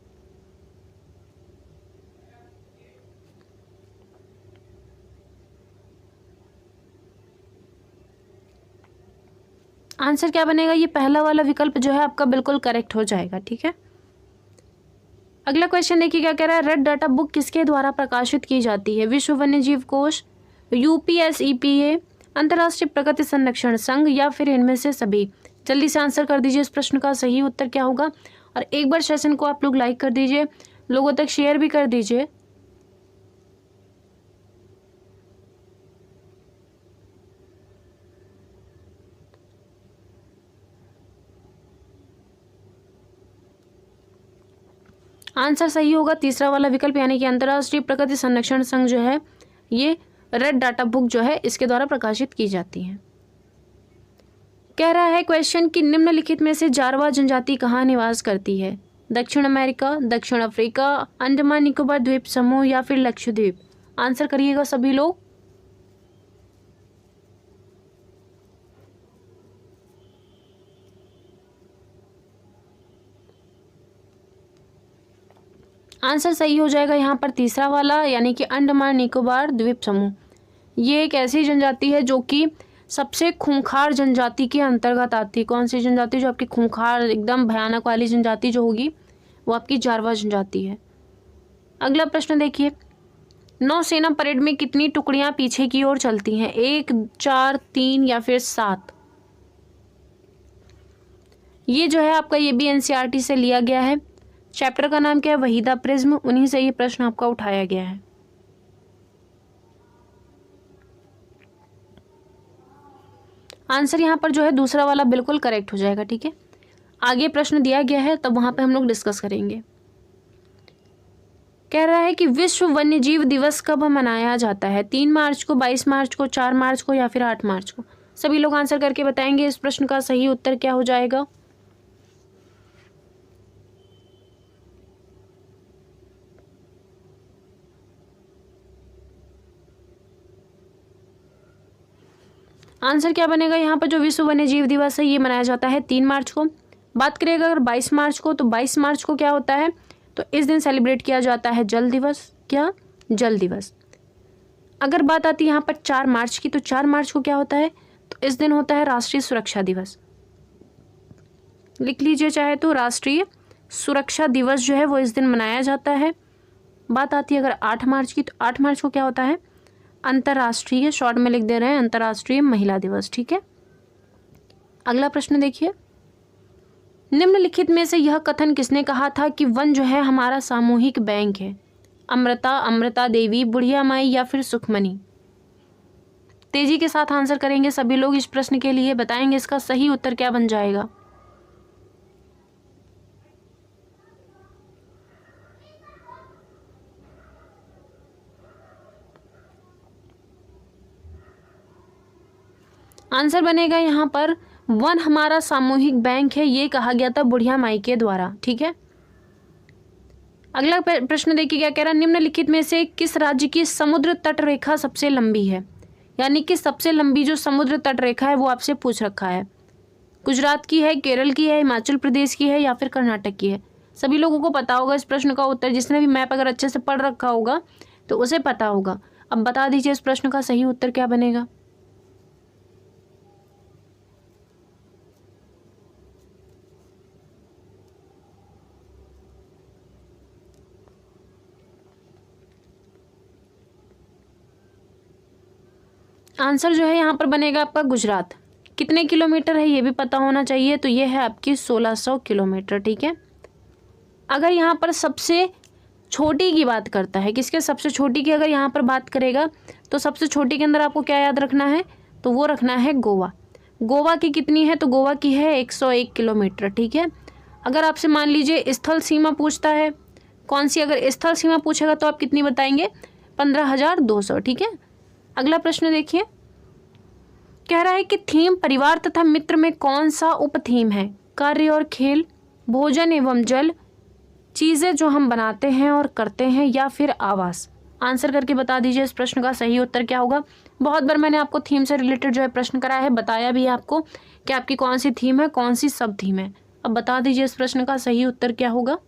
आंसर क्या बनेगा? ये पहला वाला विकल्प जो है आपका बिल्कुल करेक्ट हो जाएगा। ठीक है, अगला क्वेश्चन देखिए क्या कह रहा है, रेड डाटा बुक किसके द्वारा प्रकाशित की जाती है? विश्व वन्यजीव कोष, UPSEPA, अंतर्राष्ट्रीय प्रकृति संरक्षण संघ या फिर इनमें से सभी। जल्दी से आंसर कर दीजिए इस प्रश्न का सही उत्तर क्या होगा। और एक बार सेशन को आप लोग लाइक कर दीजिए, लोगों तक शेयर भी कर दीजिए। आंसर सही होगा तीसरा वाला विकल्प, यानी कि अंतर्राष्ट्रीय प्रकृति संरक्षण संघ जो है ये रेड डाटा बुक जो है इसके द्वारा प्रकाशित की जाती है। कह रहा है क्वेश्चन कि निम्नलिखित में से जारवा जनजाति कहाँ निवास करती है? दक्षिण अमेरिका, दक्षिण अफ्रीका, अंडमान निकोबार द्वीप समूह या फिर लक्षद्वीप? आंसर करिएगा सभी लोग। आंसर सही हो जाएगा यहाँ पर तीसरा वाला, यानी कि अंडमान निकोबार द्वीप समूह। ये एक ऐसी जनजाति है जो कि सबसे खूंखार जनजाति के अंतर्गत आती है। कौन सी जनजाति? जो आपकी खूंखार एकदम भयानक वाली जनजाति जो होगी वो आपकी जारवा जनजाति है। अगला प्रश्न देखिए, नौसेना परेड में कितनी टुकड़ियां पीछे की ओर चलती हैं? 1, 4, 3 या फिर 7? ये जो है आपका ये भी एनसीईआरटी से लिया गया है। चैप्टर का नाम क्या है? वहीदा प्रिज्म। उन्हीं से ये प्रश्न आपका उठाया गया है। आंसर यहाँ पर जो है दूसरा वाला बिल्कुल करेक्ट हो जाएगा। ठीक है, आगे प्रश्न दिया गया है तब वहां पे हम लोग डिस्कस करेंगे। कह रहा है कि विश्व वन्यजीव दिवस कब मनाया जाता है? 3 मार्च को, 22 मार्च को, 4 मार्च को या फिर 8 मार्च को? सभी लोग आंसर करके बताएंगे इस प्रश्न का सही उत्तर क्या हो जाएगा। आंसर क्या बनेगा यहाँ पर? जो विश्व वन्यजीव दिवस है ये मनाया जाता है 3 मार्च को। बात करेगा अगर 22 मार्च को, तो 22 मार्च को क्या होता है? तो इस दिन सेलिब्रेट किया जाता है जल दिवस। क्या? जल दिवस। अगर बात आती है यहाँ पर 4 मार्च की, तो 4 मार्च को क्या होता है? तो इस दिन होता है राष्ट्रीय सुरक्षा दिवस। लिख लीजिए चाहे तो, राष्ट्रीय सुरक्षा दिवस जो है वो इस दिन मनाया जाता है। बात आती है अगर 8 मार्च की, तो 8 मार्च को क्या होता है? अंतर्राष्ट्रीय, शॉर्ट में लिख दे रहे हैं, अंतर्राष्ट्रीय महिला दिवस। ठीक है, अगला प्रश्न देखिए, निम्नलिखित में से यह कथन किसने कहा था कि वन जो है हमारा सामूहिक बैंक है? अमृता, अमृता देवी, बुढ़िया माई या फिर सुखमनी? तेजी के साथ आंसर करेंगे सभी लोग इस प्रश्न के लिए, बताएंगे इसका सही उत्तर क्या बन जाएगा। आंसर बनेगा यहाँ पर वन हमारा सामूहिक बैंक है, ये कहा गया था बुढ़िया माई के द्वारा। ठीक है, अगला प्रश्न देखिए क्या कह रहा है, निम्नलिखित में से किस राज्य की समुद्र तट रेखा सबसे लंबी है? यानी कि सबसे लंबी जो समुद्र तट रेखा है वो आपसे पूछ रखा है। गुजरात की है, केरल की है, हिमाचल प्रदेश की है या फिर कर्नाटक की है? सभी लोगों को पता होगा इस प्रश्न का उत्तर, जिसने भी मैप अगर अच्छे से पढ़ रखा होगा तो उसे पता होगा। अब बता दीजिए इस प्रश्न का सही उत्तर क्या बनेगा। आंसर जो है यहाँ पर बनेगा आपका गुजरात। कितने किलोमीटर है ये भी पता होना चाहिए, तो ये है आपकी 1600 किलोमीटर। ठीक है, अगर यहाँ पर सबसे छोटी की बात करता है, किसके सबसे छोटी की अगर यहाँ पर बात करेगा, तो सबसे छोटी के अंदर आपको क्या याद रखना है? तो वो रखना है गोवा। गोवा की कितनी है? तो गोवा की है 101 किलोमीटर। ठीक है, अगर आपसे मान लीजिए स्थल सीमा पूछता है, कौन सी? अगर स्थल सीमा पूछेगा तो आप कितनी बताएंगे? 15,200। ठीक है, अगला प्रश्न देखिए, कह रहा है कि थीम परिवार तथा मित्र में कौन सा उप थीम है? कार्य और खेल, भोजन एवं जल, चीजें जो हम बनाते हैं और करते हैं या फिर आवास? आंसर करके बता दीजिए इस प्रश्न का सही उत्तर क्या होगा। बहुत बार मैंने आपको थीम से रिलेटेड जो है प्रश्न कराया है, बताया भी है आपको कि आपकी कौन सी थीम है, कौन सी सब थीम है। अब बता दीजिए इस प्रश्न का सही उत्तर क्या होगा।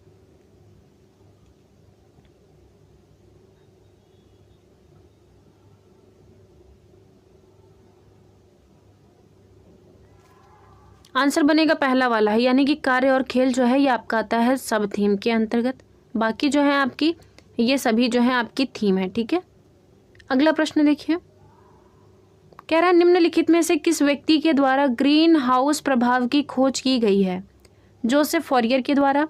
आंसर बनेगा पहला वाला है, यानी कि कार्य और खेल जो है ये आपका आता है सब थीम के अंतर्गत। बाकी जो है आपकी ये सभी जो है आपकी थीम है। ठीक है, अगला प्रश्न देखिए, कह रहा है निम्नलिखित में से किस व्यक्ति के द्वारा ग्रीन हाउस प्रभाव की खोज की गई है? जोसेफ फॉरियर के द्वारा,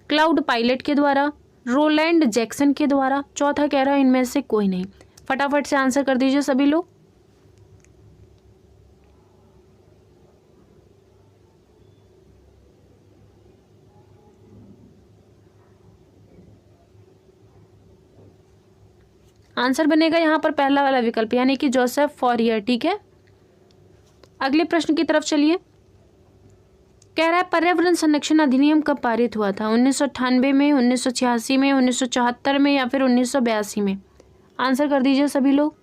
क्लाउड पायलट के द्वारा, रोलैंड जैक्सन के द्वारा? चौथा कह रहा है इनमें से कोई नहीं। फटाफट से आंसर कर दीजिए सभी लोग। आंसर बनेगा यहाँ पर पहला वाला विकल्प, यानी कि जोसेफ फॉरियर। ठीक है, अगले प्रश्न की तरफ चलिए। कह रहा है पर्यावरण संरक्षण अधिनियम कब पारित हुआ था? 1998 में, 1986 में, 1974 में या फिर 1982 में? आंसर कर दीजिए सभी लोग।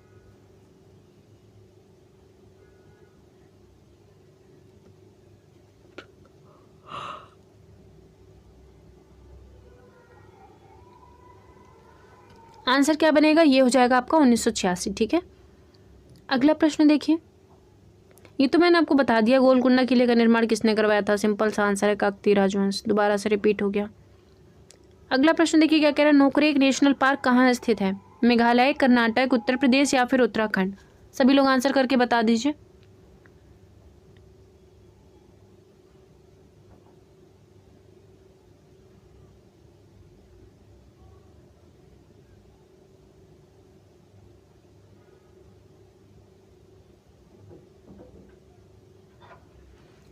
आंसर क्या बनेगा? ये हो जाएगा आपका 1986। ठीक है, अगला प्रश्न देखिए। ये तो मैंने आपको बता दिया, गोलकुंडा किले का निर्माण किसने करवाया था? सिंपल सा आंसर है काकतीय राजवंश। दोबारा से रिपीट हो गया। अगला प्रश्न देखिए क्या कह रहा है। नोकरेक नेशनल पार्क कहाँ स्थित है? मेघालय, कर्नाटक, उत्तर प्रदेश या फिर उत्तराखंड? सभी लोग आंसर करके बता दीजिए।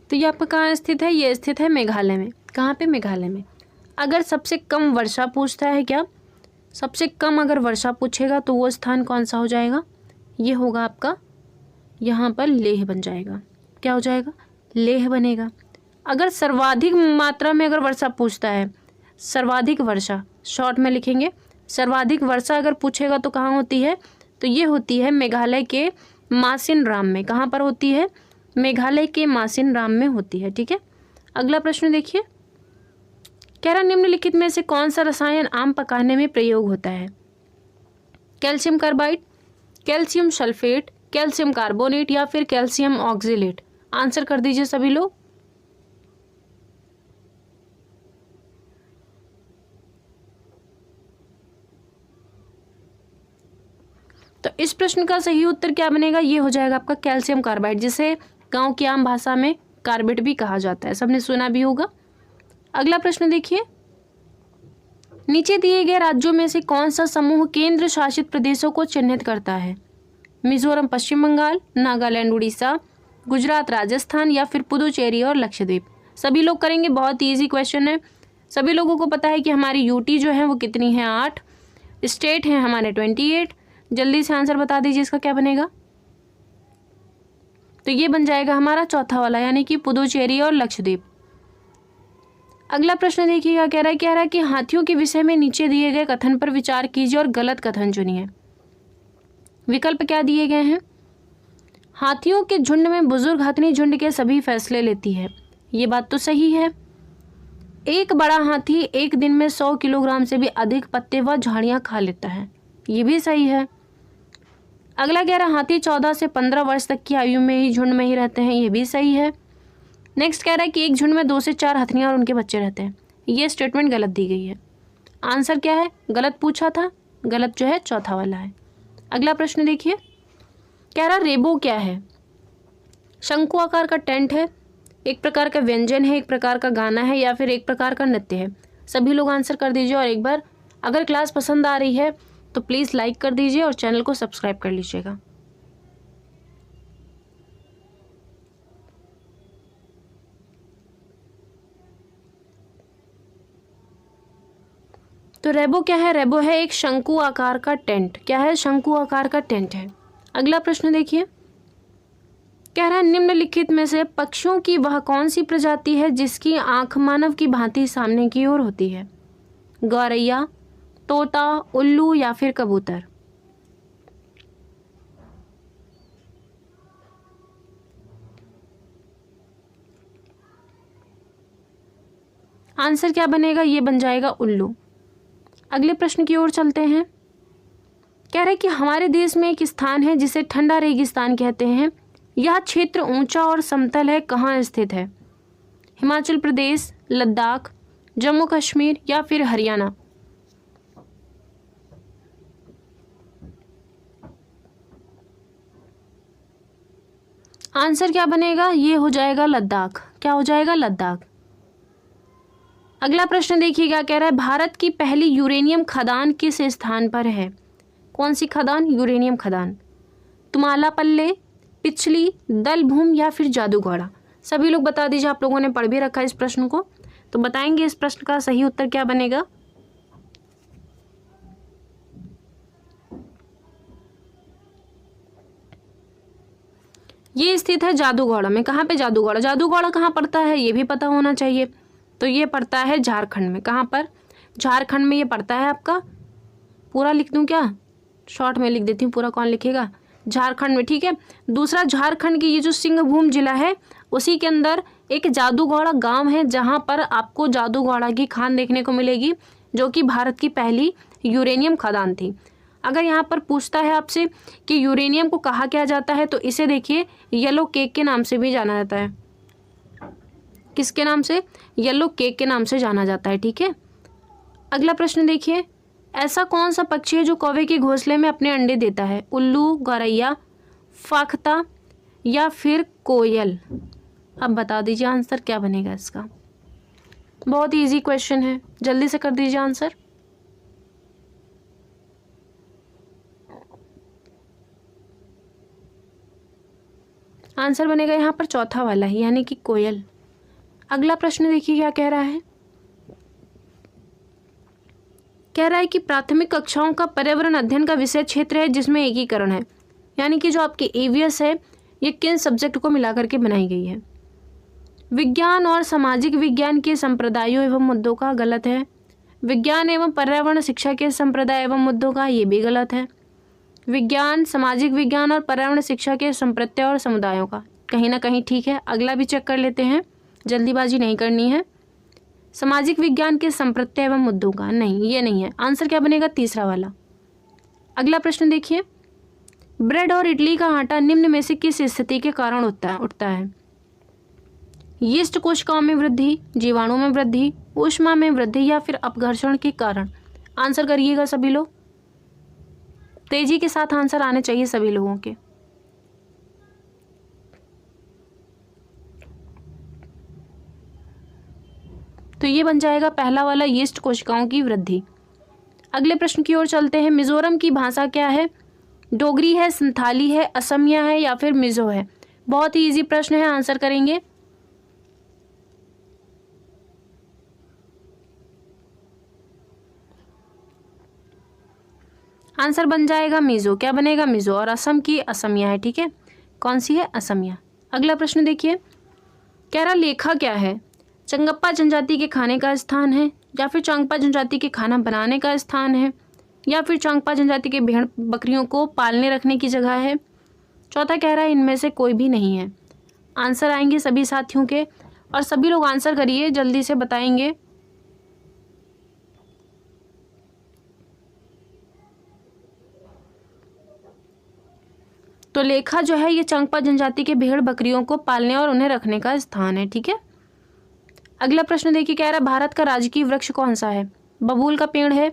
तो ये आपका कहाँ स्थित है? ये स्थित है मेघालय में। कहाँ पे? मेघालय में। अगर सबसे कम वर्षा पूछता है, क्या सबसे कम अगर वर्षा पूछेगा तो वो स्थान कौन सा हो जाएगा? ये होगा आपका यहाँ पर लेह बन जाएगा। क्या हो जाएगा? लेह बनेगा। अगर सर्वाधिक मात्रा में अगर वर्षा पूछता है, सर्वाधिक वर्षा शॉर्ट में लिखेंगे, सर्वाधिक वर्षा अगर पूछेगा तो कहाँ होती है? तो ये होती है मेघालय के मासिन राम में। कहाँ पर होती है? मेघालय के मासिन राम में होती है। ठीक है, अगला प्रश्न देखिए। कह रहा निम्नलिखित में से कौन सा रसायन आम पकाने में प्रयोग होता है? Calcium carbide, calcium sulphate, calcium carbonate या फिर कैल्शियम ऑक्जेलेट? आंसर कर दीजिए सभी लोग। तो इस प्रश्न का सही उत्तर क्या बनेगा? ये हो जाएगा आपका कैल्शियम कार्बाइड, जिसे गांव की आम भाषा में कार्बेट भी कहा जाता है। सबने सुना भी होगा। अगला प्रश्न देखिए। नीचे दिए गए राज्यों में से कौन सा समूह केंद्र शासित प्रदेशों को चिन्हित करता है? मिजोरम पश्चिम बंगाल, नागालैंड उड़ीसा, गुजरात राजस्थान या फिर पुदुचेरी और लक्षद्वीप? सभी लोग करेंगे, बहुत ही ईजी क्वेश्चन है। सभी लोगों को पता है कि हमारी यूटी जो है वो कितनी है? 8 स्टेट हैं हमारे 28। जल्दी से आंसर बता दीजिए, इसका क्या बनेगा? तो ये बन जाएगा हमारा चौथा वाला, यानी कि पुदुचेरी और लक्षद्वीप। अगला प्रश्न देखिएगा, कह रहा है कि हाथियों के विषय में नीचे दिए गए कथन पर विचार कीजिए और गलत कथन चुनिए। विकल्प क्या दिए गए हैं? हाथियों के झुंड में बुजुर्ग हथनी झुंड के सभी फैसले लेती है। ये बात तो सही है। एक बड़ा हाथी एक दिन में 100 किलोग्राम से भी अधिक पत्ते व झाड़ियां खा लेता है। ये भी सही है। अगला कह रहा हाथी 14 से 15 वर्ष तक की आयु में ही झुंड में ही रहते हैं। ये भी सही है। नेक्स्ट कह रहा है कि एक झुंड में 2 से 4 हथनियां और उनके बच्चे रहते हैं। ये स्टेटमेंट गलत दी गई है। आंसर क्या है? गलत पूछा था, गलत जो है चौथा वाला है। अगला प्रश्न देखिए। कह रहा रेबो क्या है? शंकु आकार का टेंट है, एक प्रकार का व्यंजन है, एक प्रकार का गाना है या फिर एक प्रकार का नृत्य है? सभी लोग आंसर कर दीजिए। और एक बार अगर क्लास पसंद आ रही है तो प्लीज़ लाइक कर दीजिए और चैनल को सब्सक्राइब कर लीजिएगा। तो रेबो क्या है? रेबो है एक शंकु आकार का टेंट। क्या है? शंकु आकार का टेंट है। अगला प्रश्न देखिए। कह रहा है निम्नलिखित में से पक्षियों की वह कौन सी प्रजाति है जिसकी आंख मानव की भांति सामने की ओर होती है? गौरैया, तोता, उल्लू या फिर कबूतर? आंसर क्या बनेगा? ये बन जाएगा उल्लू। अगले प्रश्न की ओर चलते हैं। कह रहे कि हमारे देश में एक स्थान है जिसे ठंडा रेगिस्तान कहते हैं। यह क्षेत्र ऊंचा और समतल है, कहाँ स्थित है? हिमाचल प्रदेश, लद्दाख, जम्मू कश्मीर या फिर हरियाणा? आंसर क्या बनेगा? ये हो जाएगा लद्दाख। क्या हो जाएगा? लद्दाख। अगला प्रश्न देखिएगा। कह रहा है भारत की पहली यूरेनियम खदान किस स्थान पर है? कौन सी खदान? यूरेनियम खदान। तुम्हालापल्ले, पिछली, दलभूम या फिर जादूगौड़ा? सभी लोग बता दीजिए। आप लोगों ने पढ़ भी रखा है इस प्रश्न को, तो बताएंगे इस प्रश्न का सही उत्तर क्या बनेगा? ये स्थित है जादूगौड़ा में। कहाँ पे? जादूगौड़ा। जादूगौड़ा कहाँ पड़ता है ये भी पता होना चाहिए। तो ये पड़ता है झारखंड में। कहाँ पर? झारखंड में ये पड़ता है आपका। पूरा लिख दूँ क्या? शॉर्ट में लिख देती हूँ, पूरा कौन लिखेगा? झारखंड में, ठीक है। दूसरा, झारखंड की ये जो सिंहभूम जिला है उसी के अंदर एक जादूगौड़ा गांव है जहां पर आपको जादूगौड़ा की खान देखने को मिलेगी, जो कि भारत की पहली यूरेनियम खदान थी। अगर यहाँ पर पूछता है आपसे कि यूरेनियम को कहा क्या जाता है, तो इसे देखिए येलो केक के नाम से भी जाना जाता है। किसके नाम से? येलो केक के नाम से जाना जाता है, ठीक है। अगला प्रश्न देखिए, ऐसा कौन सा पक्षी है जो कौवे के घोंसले में अपने अंडे देता है? उल्लू, गौरैया, फाख्ता या फिर कोयल? अब बता दीजिए आंसर क्या बनेगा इसका। बहुत इजी क्वेश्चन है, जल्दी से कर दीजिए आंसर। आंसर बनेगा यहाँ पर चौथा वाला ही, यानी कि कोयल। अगला प्रश्न देखिए क्या कह रहा है। कह रहा है कि प्राथमिक कक्षाओं का पर्यावरण अध्ययन का विषय क्षेत्र है जिसमें एकीकरण है, यानी कि जो आपकी ईवीएस है ये किन सब्जेक्ट को मिलाकर के बनाई गई है? विज्ञान और सामाजिक विज्ञान के संप्रदायों एवं मुद्दों का, गलत है। विज्ञान एवं पर्यावरण शिक्षा के संप्रदाय एवं मुद्दों का, ये भी गलत है। विज्ञान, सामाजिक विज्ञान और पर्यावरण शिक्षा के संप्रदाय और समुदायों का, कहीं ना कहीं ठीक है। अगला भी चेक कर लेते हैं, जल्दीबाजी नहीं करनी है। सामाजिक विज्ञान के संप्रदाय एवं मुद्दों का, नहीं ये नहीं है। आंसर क्या बनेगा? तीसरा वाला। अगला प्रश्न देखिए, ब्रेड और इडली का आटा निम्न में से किस स्थिति के कारण उठता है? यीस्ट कोशिकाओं में वृद्धि, जीवाणु में वृद्धि, ऊष्मा में वृद्धि या फिर अपघर्षण के कारण? आंसर करिएगा सभी लोग, तेजी के साथ आंसर आने चाहिए सभी लोगों के। तो ये बन जाएगा पहला वाला, यीस्ट कोशिकाओं की वृद्धि। अगले प्रश्न की ओर चलते हैं। मिजोरम की भाषा क्या है? डोगरी है, संथाली है, असमिया है या फिर मिजो है? बहुत ही इजी प्रश्न है, आंसर करेंगे। आंसर बन जाएगा मिजो। क्या बनेगा? मिजो। और असम की असमिया है, ठीक है। कौन सी है? असमिया। अगला प्रश्न देखिए, कह रहा लेखा क्या है? चंगप्पा जनजाति के खाने का स्थान है, या फिर चांगपा जनजाति के खाना बनाने का स्थान है, या फिर चांगपा जनजाति के भेड़ बकरियों को पालने रखने की जगह है? चौथा कह रहा है इनमें से कोई भी नहीं है। आंसर आएंगे सभी साथियों के, और सभी लोग आंसर करिए, जल्दी से बताएंगे। तो लेखा जो है ये चांगपा जनजाति के भेड़ बकरियों को पालने और उन्हें रखने का स्थान है, ठीक है। अगला प्रश्न देखिए, कह रहा है भारत का राजकीय वृक्ष कौन सा है? बबूल का पेड़ है,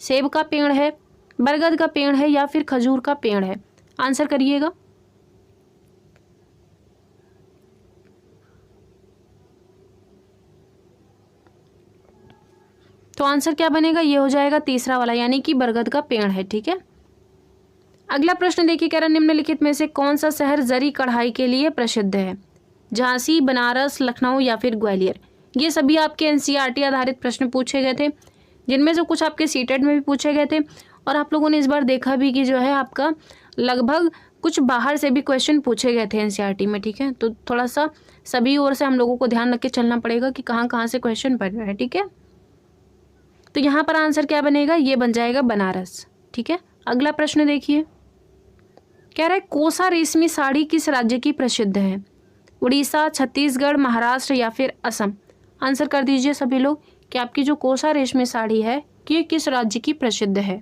सेब का पेड़ है, बरगद का पेड़ है या फिर खजूर का पेड़ है? आंसर करिएगा। तो आंसर क्या बनेगा? ये हो जाएगा तीसरा वाला, यानी कि बरगद का पेड़ है, ठीक है। अगला प्रश्न देखिए, कह रहा निम्नलिखित में से कौन सा शहर जरी कढ़ाई के लिए प्रसिद्ध है? झांसी, बनारस, लखनऊ या फिर ग्वालियर? ये सभी आपके एनसीईआरटी आधारित प्रश्न पूछे गए थे, जिनमें से कुछ आपके सीटेट में भी पूछे गए थे, और आप लोगों ने इस बार देखा भी कि जो है आपका लगभग कुछ बाहर से भी क्वेश्चन पूछे गए थे एनसीईआरटी में, ठीक है। तो थोड़ा सा सभी ओर से हम लोगों को ध्यान रख के चलना पड़ेगा कि कहाँ कहाँ से क्वेश्चन पढ़ रहे हैं, ठीक है। तो यहाँ पर आंसर क्या बनेगा? ये बन जाएगा बनारस, ठीक है। अगला प्रश्न देखिए, कह रहा है कोसा रेशमी साड़ी किस राज्य की प्रसिद्ध है? उड़ीसा, छत्तीसगढ़, महाराष्ट्र या फिर असम? आंसर कर दीजिए सभी लोग कि आपकी जो कोसा रेशमी साड़ी है कि किस राज्य की प्रसिद्ध है।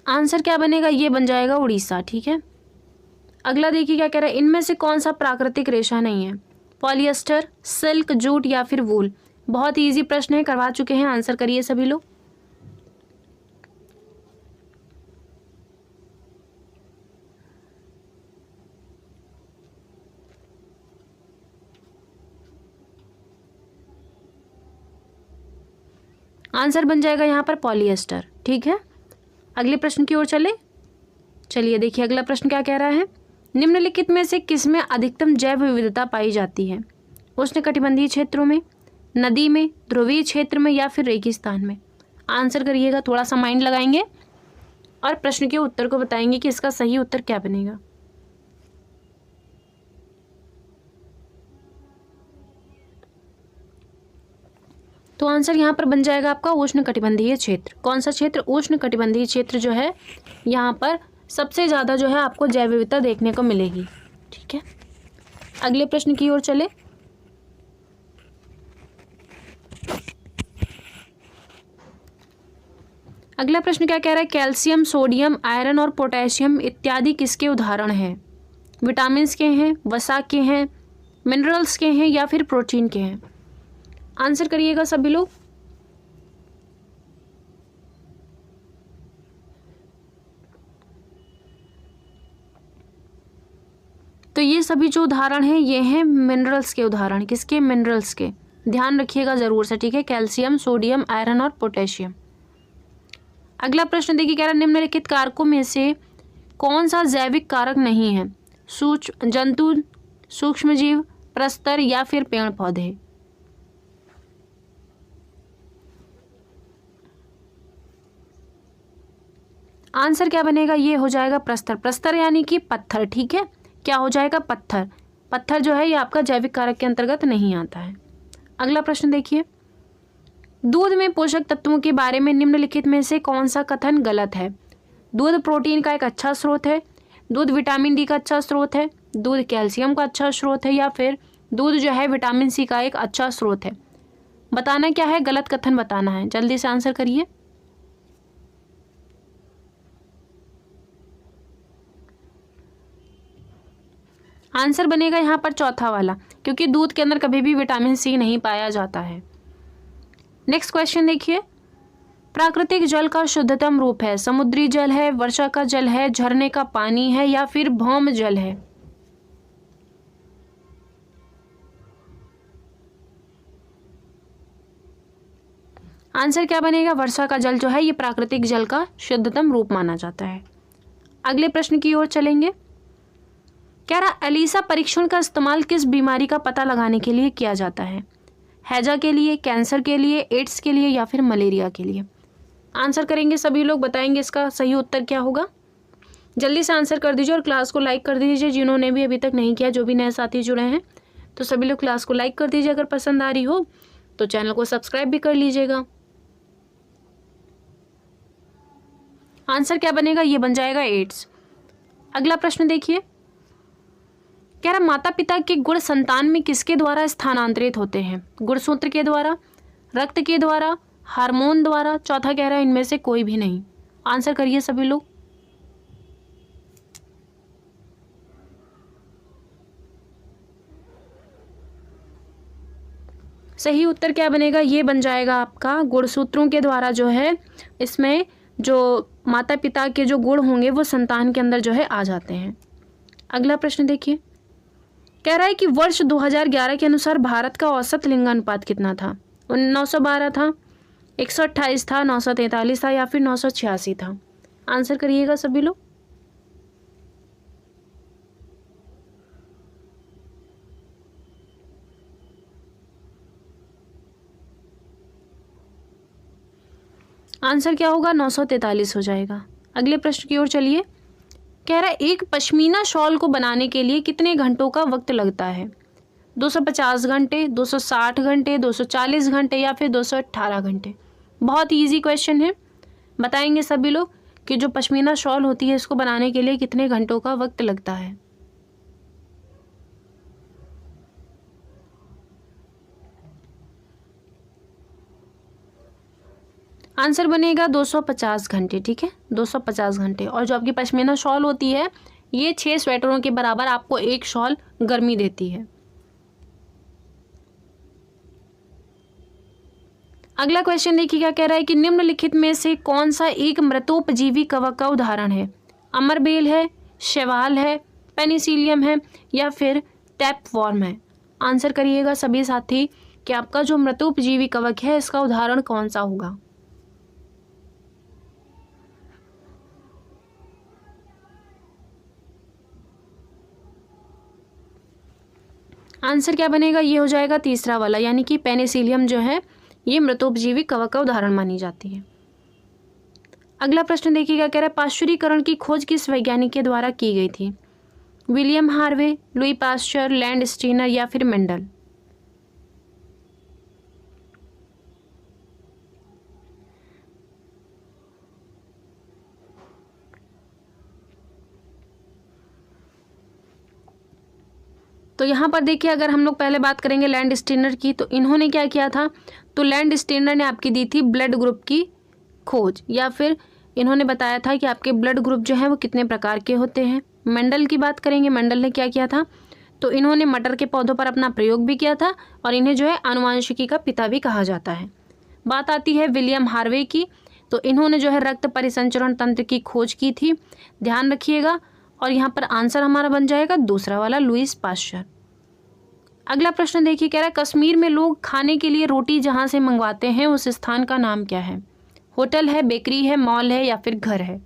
आंसर क्या बनेगा? ये बन जाएगा उड़ीसा, ठीक है। अगला देखिए क्या कह रहा है, इनमें से कौन सा प्राकृतिक रेशा नहीं है? पॉलिएस्टर, सिल्क, जूट या फिर वूल? बहुत ही इजी प्रश्न है, करवा चुके हैं, आंसर करिए सभी लोग। आंसर बन जाएगा यहाँ पर पॉलिएस्टर, ठीक है। अगले प्रश्न की ओर चलिए देखिए अगला प्रश्न क्या कह रहा है। निम्नलिखित में से किसमें अधिकतम जैव विविधता पाई जाती है? उष्णकटिबंधीय क्षेत्रों में, नदी में, ध्रुवीय क्षेत्र में या फिर रेगिस्तान में? आंसर करिएगा, थोड़ा सा माइंड लगाएंगे और प्रश्न के उत्तर को बताएंगे कि इसका सही उत्तर क्या बनेगा। तो आंसर यहाँ पर बन जाएगा आपका उष्णकटिबंधीय क्षेत्र। कौन सा क्षेत्र? उष्णकटिबंधीय क्षेत्र जो है यहाँ पर सबसे ज़्यादा जो है आपको जैव विविधता देखने को मिलेगी। ठीक है, अगले प्रश्न की ओर चले। अगला प्रश्न क्या कह रहा है? कैल्शियम, सोडियम, आयरन और पोटेशियम इत्यादि किसके उदाहरण हैं? विटामिन्स के हैं, वसा के हैं, मिनरल्स के हैं या फिर प्रोटीन के हैं? आंसर करिएगा सभी लोग। तो ये सभी जो उदाहरण हैं ये हैं मिनरल्स के उदाहरण। किसके? मिनरल्स के। ध्यान रखिएगा जरूर से, ठीक है। कैल्शियम, सोडियम, आयरन और पोटेशियम। अगला प्रश्न देखिए, कह रहा है निम्नलिखित कारकों में से कौन सा जैविक कारक नहीं है? जंतु, सूक्ष्मजीव, प्रस्तर या फिर पेड़ पौधे? आंसर क्या बनेगा? ये हो जाएगा प्रस्तर। प्रस्तर यानी कि पत्थर, ठीक है। क्या हो जाएगा? पत्थर। पत्थर जो है ये आपका जैविक कारक के अंतर्गत नहीं आता है। अगला प्रश्न देखिए, दूध में पोषक तत्वों के बारे में निम्नलिखित में से कौन सा कथन गलत है? दूध प्रोटीन का एक अच्छा स्रोत है, दूध विटामिन डी का अच्छा स्रोत है, दूध कैल्शियम का अच्छा स्रोत है या फिर दूध जो है विटामिन सी का एक अच्छा स्रोत है? बताना क्या है? गलत कथन बताना है। जल्दी से आंसर करिए। आंसर बनेगा यहाँ पर चौथा वाला, क्योंकि दूध के अंदर कभी भी विटामिन सी नहीं पाया जाता है। नेक्स्ट क्वेश्चन देखिए, प्राकृतिक जल का शुद्धतम रूप है? समुद्री जल है, वर्षा का जल है, झरने का पानी है या फिर भौम जल है? आंसर क्या बनेगा? वर्षा का जल जो है ये प्राकृतिक जल का शुद्धतम रूप माना जाता है। अगले प्रश्न की ओर चलेंगे। कह रहा एलिसा परीक्षण का इस्तेमाल किस बीमारी का पता लगाने के लिए किया जाता है? हैजा के लिए, कैंसर के लिए, एड्स के लिए या फिर मलेरिया के लिए? आंसर करेंगे सभी लोग, बताएंगे इसका सही उत्तर क्या होगा। जल्दी से आंसर कर दीजिए और क्लास को लाइक कर दीजिए जिन्होंने भी अभी तक नहीं किया। जो भी नए साथी जुड़े हैं तो सभी लोग क्लास को लाइक कर दीजिए। अगर पसंद आ रही हो तो चैनल को सब्सक्राइब भी कर लीजिएगा। आंसर क्या बनेगा? ये बन जाएगा एड्स। अगला प्रश्न देखिए, कह रहा माता पिता के गुण संतान में किसके द्वारा स्थानांतरित होते हैं? गुणसूत्र के द्वारा, रक्त के द्वारा, हार्मोन द्वारा? चौथा कह रहा है इनमें से कोई भी नहीं। आंसर करिए सभी लोग। सही उत्तर क्या बनेगा? ये बन जाएगा आपका गुणसूत्रों के द्वारा जो है इसमें जो माता पिता के जो गुण होंगे वो संतान के अंदर जो है आ जाते हैं। अगला प्रश्न देखिए, कह रहा है कि वर्ष 2011 के अनुसार भारत का औसत लिंगानुपात कितना था? 912 था, 128 था, 943 था या फिर 986 था? आंसर करिएगा सभी लोग। आंसर क्या होगा? 943 हो जाएगा। अगले प्रश्न की ओर चलिए। कह रहा है एक पश्मीना शॉल को बनाने के लिए कितने घंटों का वक्त लगता है? 250 घंटे, 260 घंटे, 240 घंटे या फिर 218 घंटे? बहुत इजी क्वेश्चन है। बताएंगे सभी लोग कि जो पश्मीना शॉल होती है इसको बनाने के लिए कितने घंटों का वक्त लगता है। आंसर बनेगा 250 घंटे, ठीक है, 250 घंटे। और जो आपकी पश्मीना शॉल होती है ये 6 स्वेटरों के बराबर आपको एक शॉल गर्मी देती है। अगला क्वेश्चन देखिए क्या कह रहा है कि निम्नलिखित में से कौन सा एक मृतोपजीवी कवक का उदाहरण है? अमरबेल है, शैवाल है, पेनिसिलियम है या फिर टैपवॉर्म है? आंसर करिएगा सभी साथी कि आपका जो मृतोपजीवी कवक है इसका उदाहरण कौन सा होगा। आंसर क्या बनेगा, ये हो जाएगा तीसरा वाला, यानी कि पेनिसिलियम जो है ये मृतोपजीवी कवक का उदाहरण मानी जाती है। अगला प्रश्न देखिएगा, कह रहा है पाश्चुरीकरण की खोज किस वैज्ञानिक के द्वारा की गई थी? William Harvey, Louis Pasteur, land Steiner या फिर मेंडल? तो यहाँ पर देखिए, अगर हम लोग पहले बात करेंगे लैंड स्टीनर की, तो इन्होंने क्या किया था, तो लैंड स्टीनर ने आपकी दी थी ब्लड ग्रुप की खोज, या फिर इन्होंने बताया था कि आपके ब्लड ग्रुप जो है वो कितने प्रकार के होते हैं। मेंडल की बात करेंगे, मेंडल ने क्या किया था, तो इन्होंने मटर के पौधों पर अपना प्रयोग भी किया था और इन्हें जो है आनुवांशिकी का पिता भी कहा जाता है। बात आती है विलियम हार्वे की, तो इन्होंने जो है रक्त परिसंचरण तंत्र की खोज की थी, ध्यान रखिएगा। और यहाँ पर आंसर हमारा बन जाएगा दूसरा वाला, लुईस पाश्चर। अगला प्रश्न देखिए, कह रहा है कश्मीर में लोग खाने के लिए रोटी जहाँ से मंगवाते हैं उस स्थान का नाम क्या है? होटल है, बेकरी है, मॉल है या फिर घर है?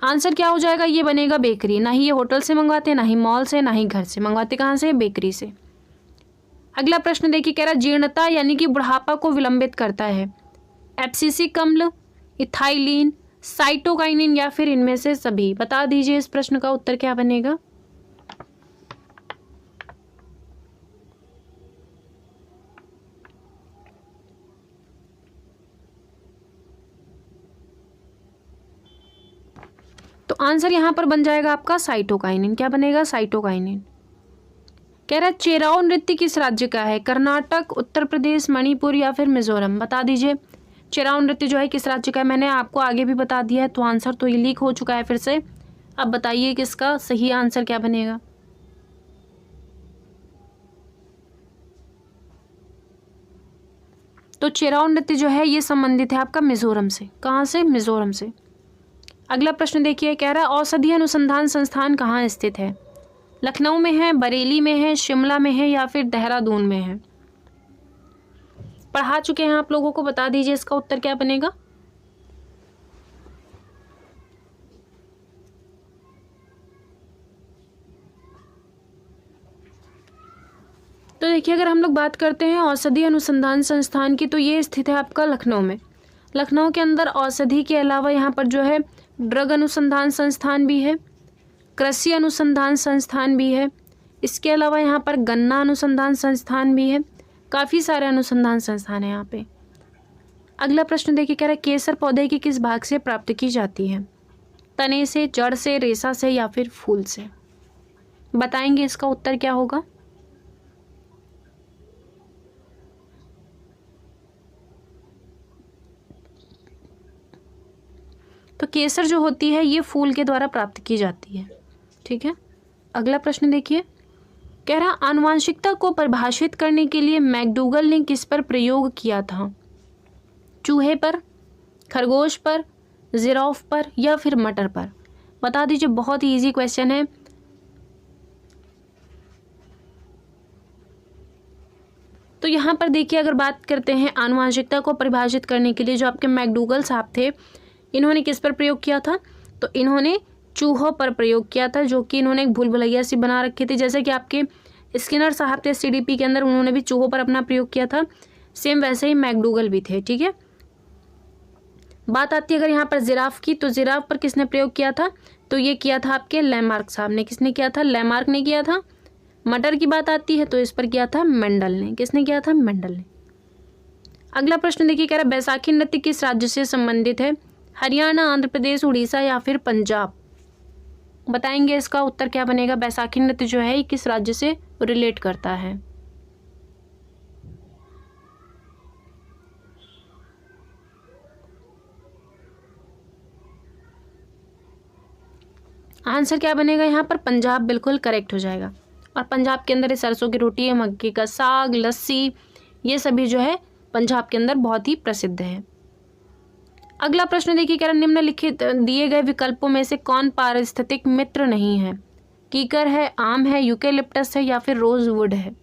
आंसर क्या हो जाएगा, ये बनेगा बेकरी। ना ही ये होटल से मंगवाते, ना ही मॉल से, ना ही घर से। मंगवाते कहाँ से? बेकरी से। अगला प्रश्न देखिए, कह रहा है जीर्णता यानी कि बुढ़ापा को विलंबित करता है? एब्सिसिक अम्ल, इथाइलिन, साइटोकाइनिन या फिर इनमें से सभी? बता दीजिए इस प्रश्न का उत्तर क्या बनेगा। तो आंसर यहां पर बन जाएगा आपका साइटोकाइनिन। क्या बनेगा? साइटोकाइनिन। कह रहा है चेराओ नृत्य किस राज्य का है? कर्नाटक, उत्तर प्रदेश, मणिपुर या फिर मिजोरम? बता दीजिए चेराओ नृत्य जो है किस राज्य का है। मैंने आपको आगे भी बता दिया है, तो आंसर तो ये लीक हो चुका है फिर से। अब बताइए कि इसका सही आंसर क्या बनेगा। तो चेराओ नृत्य जो है ये संबंधित है आपका मिजोरम से। कहाँ से? मिजोरम से। अगला प्रश्न देखिए, कह रहा है औषधि अनुसंधान संस्थान कहाँ स्थित है? लखनऊ में है, बरेली में है, शिमला में है या फिर देहरादून में है? पढ़ा चुके हैं आप लोगों को, बता दीजिए इसका उत्तर क्या बनेगा। तो देखिए, अगर हम लोग बात करते हैं औषधि अनुसंधान संस्थान की, तो ये स्थित है आपका लखनऊ में। लखनऊ के अंदर औषधि के अलावा यहाँ पर जो है ड्रग अनुसंधान संस्थान भी है, कृषि अनुसंधान संस्थान भी है, इसके अलावा यहाँ पर गन्ना अनुसंधान संस्थान भी है। काफ़ी सारे अनुसंधान संस्थान हैं यहाँ पे। अगला प्रश्न देखिए, कह रहा है केसर पौधे की किस भाग से प्राप्त की जाती है? तने से, जड़ से, रेशा से या फिर फूल से? बताएंगे इसका उत्तर क्या होगा। तो केसर जो होती है ये फूल के द्वारा प्राप्त की जाती है। ठीक है। अगला प्रश्न देखिए, कह रहा आनुवांशिकता को परिभाषित करने के लिए मैकडूगल ने किस पर प्रयोग किया था? चूहे पर, खरगोश पर, जिराफ पर या फिर मटर पर? बता दीजिए, बहुत ही इजी क्वेश्चन है। तो यहाँ पर देखिए, अगर बात करते हैं आनुवांशिकता को परिभाषित करने के लिए, जो आपके मैकडूगल साहब थे, इन्होंने किस पर प्रयोग किया था? तो इन्होंने चूहों पर प्रयोग किया था, जो कि इन्होंने एक भूल भुलैया सी बना रखी थी। जैसे कि आपके स्किनर साहब थे सीडीपी के अंदर, उन्होंने भी चूहों पर अपना प्रयोग किया था, सेम वैसे ही मैकडूगल भी थे। ठीक है। बात आती है अगर यहाँ पर जिराफ की, तो जिराफ पर किसने प्रयोग किया था? तो ये किया था आपके लैमार्क साहब ने। किसने किया था? लैमार्क ने किया था। मटर की बात आती है तो इस पर किया था मेंडल ने। किसने किया था? मेंडल ने। अगला प्रश्न देखिए, कह रहा है बैसाखी नृत्य किस राज्य से संबंधित है? हरियाणा, आंध्र प्रदेश, उड़ीसा या फिर पंजाब? बताएंगे इसका उत्तर क्या बनेगा। बैसाखी नृत्य जो है किस राज्य से रिलेट करता है? आंसर क्या बनेगा यहाँ पर? पंजाब बिल्कुल करेक्ट हो जाएगा। और पंजाब के अंदर सरसों की रोटी है, मक्के का साग, लस्सी, ये सभी जो है पंजाब के अंदर बहुत ही प्रसिद्ध है। अगला प्रश्न देखिए, कह रहा निम्नलिखित दिए गए विकल्पों में से कौन पारिस्थितिक मित्र नहीं है? कीकर है, आम है, यूकेलिप्टस है या फिर रोजवुड है?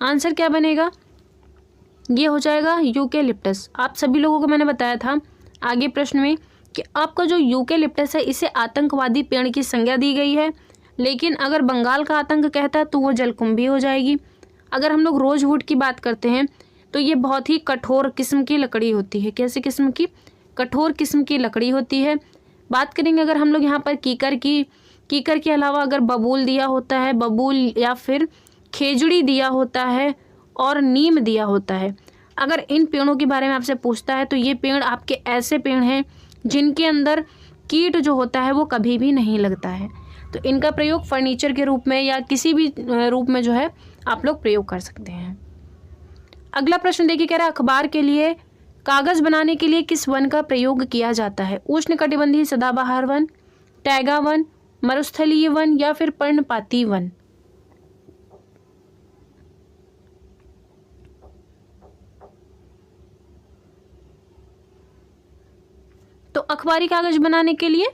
आंसर क्या बनेगा, ये हो जाएगा यूकेलिप्टस। आप सभी लोगों को मैंने बताया था आगे प्रश्न में कि आपका जो यूकेलिप्टस है इसे आतंकवादी पेड़ की संज्ञा दी गई है, लेकिन अगर बंगाल का आतंक कहता है तो वो जलकुंभी हो जाएगी। अगर हम लोग रोजवुड की बात करते हैं तो ये बहुत ही कठोर किस्म की लकड़ी होती है। कैसी किस्म की, कठोर किस्म की लकड़ी होती है। बात करेंगे अगर हम लोग यहाँ पर कीकर की, कीकर के अलावा अगर बबूल दिया होता है, बबूल या फिर खेजड़ी दिया होता है और नीम दिया होता है, अगर इन पेड़ों के बारे में आपसे पूछता है तो ये पेड़ आपके ऐसे पेड़ हैं जिनके अंदर कीट जो होता है वो कभी भी नहीं लगता है। तो इनका प्रयोग फर्नीचर के रूप में या किसी भी रूप में जो है आप लोग प्रयोग कर सकते हैं। अगला प्रश्न देखिए, कह रहा है अखबार के लिए कागज बनाने के लिए किस वन का प्रयोग किया जाता है? उष्णकटिबंधीय सदाबहार वन, टैगा वन, मरुस्थलीय वन या फिर पर्णपाती वन? तो अखबारी कागज बनाने के लिए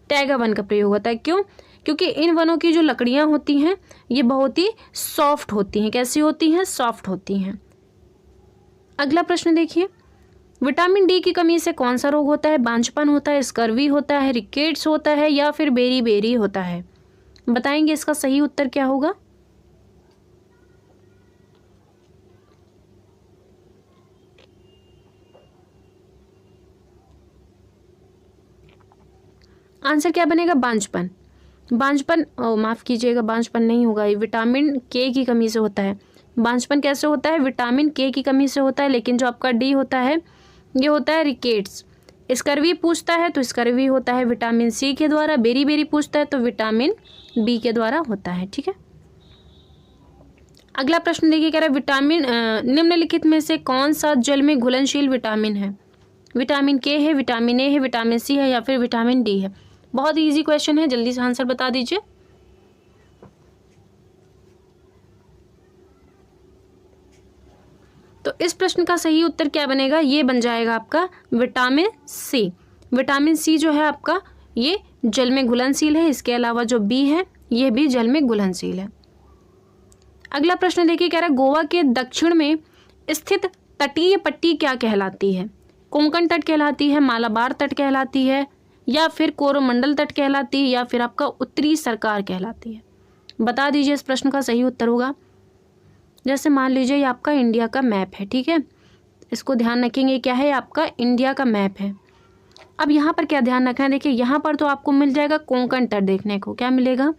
टैगा वन का प्रयोग होता है। क्यों? क्योंकि इन वनों की जो लकड़ियां होती हैं ये बहुत ही सॉफ्ट होती हैं। कैसी होती हैं? सॉफ्ट होती हैं। अगला प्रश्न देखिए, विटामिन डी की कमी से कौन सा रोग होता है? बांझपन होता है, स्कर्वी होता है, रिकेट्स होता है या फिर बेरी बेरी होता है? बताएंगे इसका सही उत्तर क्या होगा? आंसर क्या बनेगा? बांझपन। बांझपन, माफ कीजिएगा, बांझपन नहीं होगा, ये विटामिन के की कमी से होता है। बांझपन कैसे होता है? विटामिन के की कमी से होता है। लेकिन जो आपका डी होता है ये होता है रिकेट्स। स्कर्वी पूछता है तो स्कर्वी होता है विटामिन सी के द्वारा। बेरी बेरी पूछता है तो विटामिन बी के द्वारा होता है। ठीक है, अगला प्रश्न देखिए, कह रहा है विटामिन निम्नलिखित में से कौन सा जल में घुलनशील विटामिन है? विटामिन के है, विटामिन ए है, विटामिन सी है या फिर विटामिन डी है? बहुत इजी क्वेश्चन है, जल्दी से आंसर बता दीजिए। तो इस प्रश्न का सही उत्तर क्या बनेगा? ये बन जाएगा आपका विटामिन सी। विटामिन सी जो है आपका ये जल में घुलनशील है। इसके अलावा जो बी है ये भी जल में घुलनशील है। अगला प्रश्न देखिए, कह रहा है गोवा के दक्षिण में स्थित तटीय पट्टी क्या कहलाती है? कोंकण तट कहलाती है, मालाबार तट कहलाती है या फिर कोरोमंडल तट कहलाती है या फिर आपका उत्तरी सरकार कहलाती है? बता दीजिए इस प्रश्न का सही उत्तर होगा। जैसे मान लीजिए ये आपका इंडिया का मैप है, ठीक है, इसको ध्यान रखेंगे, क्या है आपका इंडिया का मैप है। अब यहाँ पर क्या ध्यान रखना है, देखिए यहाँ पर तो आपको मिल जाएगा कोंकण तट देखने को। क्या मिलेगा?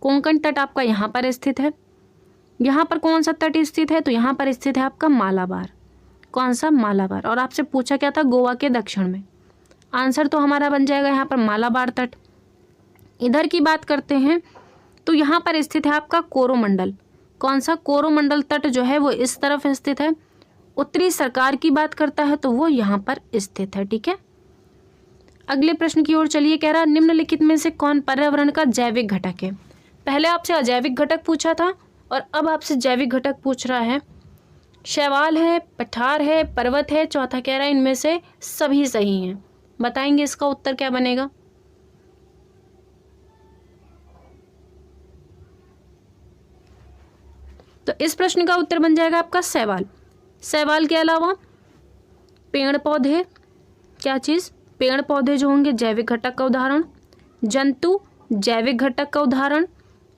कोंकण तट आपका यहाँ पर स्थित है। यहाँ पर कौन सा तट स्थित है? तो यहाँ पर स्थित है आपका मालाबार। कौन सा? मालाबार। और आपसे पूछा क्या था? गोवा के दक्षिण में। आंसर तो हमारा बन जाएगा यहाँ पर मालाबार तट। इधर की बात करते हैं तो यहाँ पर स्थित है आपका कोरोमंडल। कौन सा? कोरोमंडल तट जो है वो इस तरफ स्थित है। उत्तरी सरकार की बात करता है तो वो यहाँ पर स्थित है। ठीक है, अगले प्रश्न की ओर चलिए। कह रहा निम्नलिखित में से कौन पर्यावरण का जैविक घटक है? पहले आपसे अजैविक घटक पूछा था और अब आपसे जैविक घटक पूछ रहा है। शैवाल है, पठार है, पर्वत है, चौथा कह रहा है इनमें से सभी सही हैं। बताएंगे इसका उत्तर क्या बनेगा? तो इस प्रश्न का उत्तर बन जाएगा आपका शैवाल। शैवाल के अलावा पेड़ पौधे, क्या चीज़? पेड़ पौधे जो होंगे जैविक घटक का उदाहरण, जंतु जैविक घटक का उदाहरण,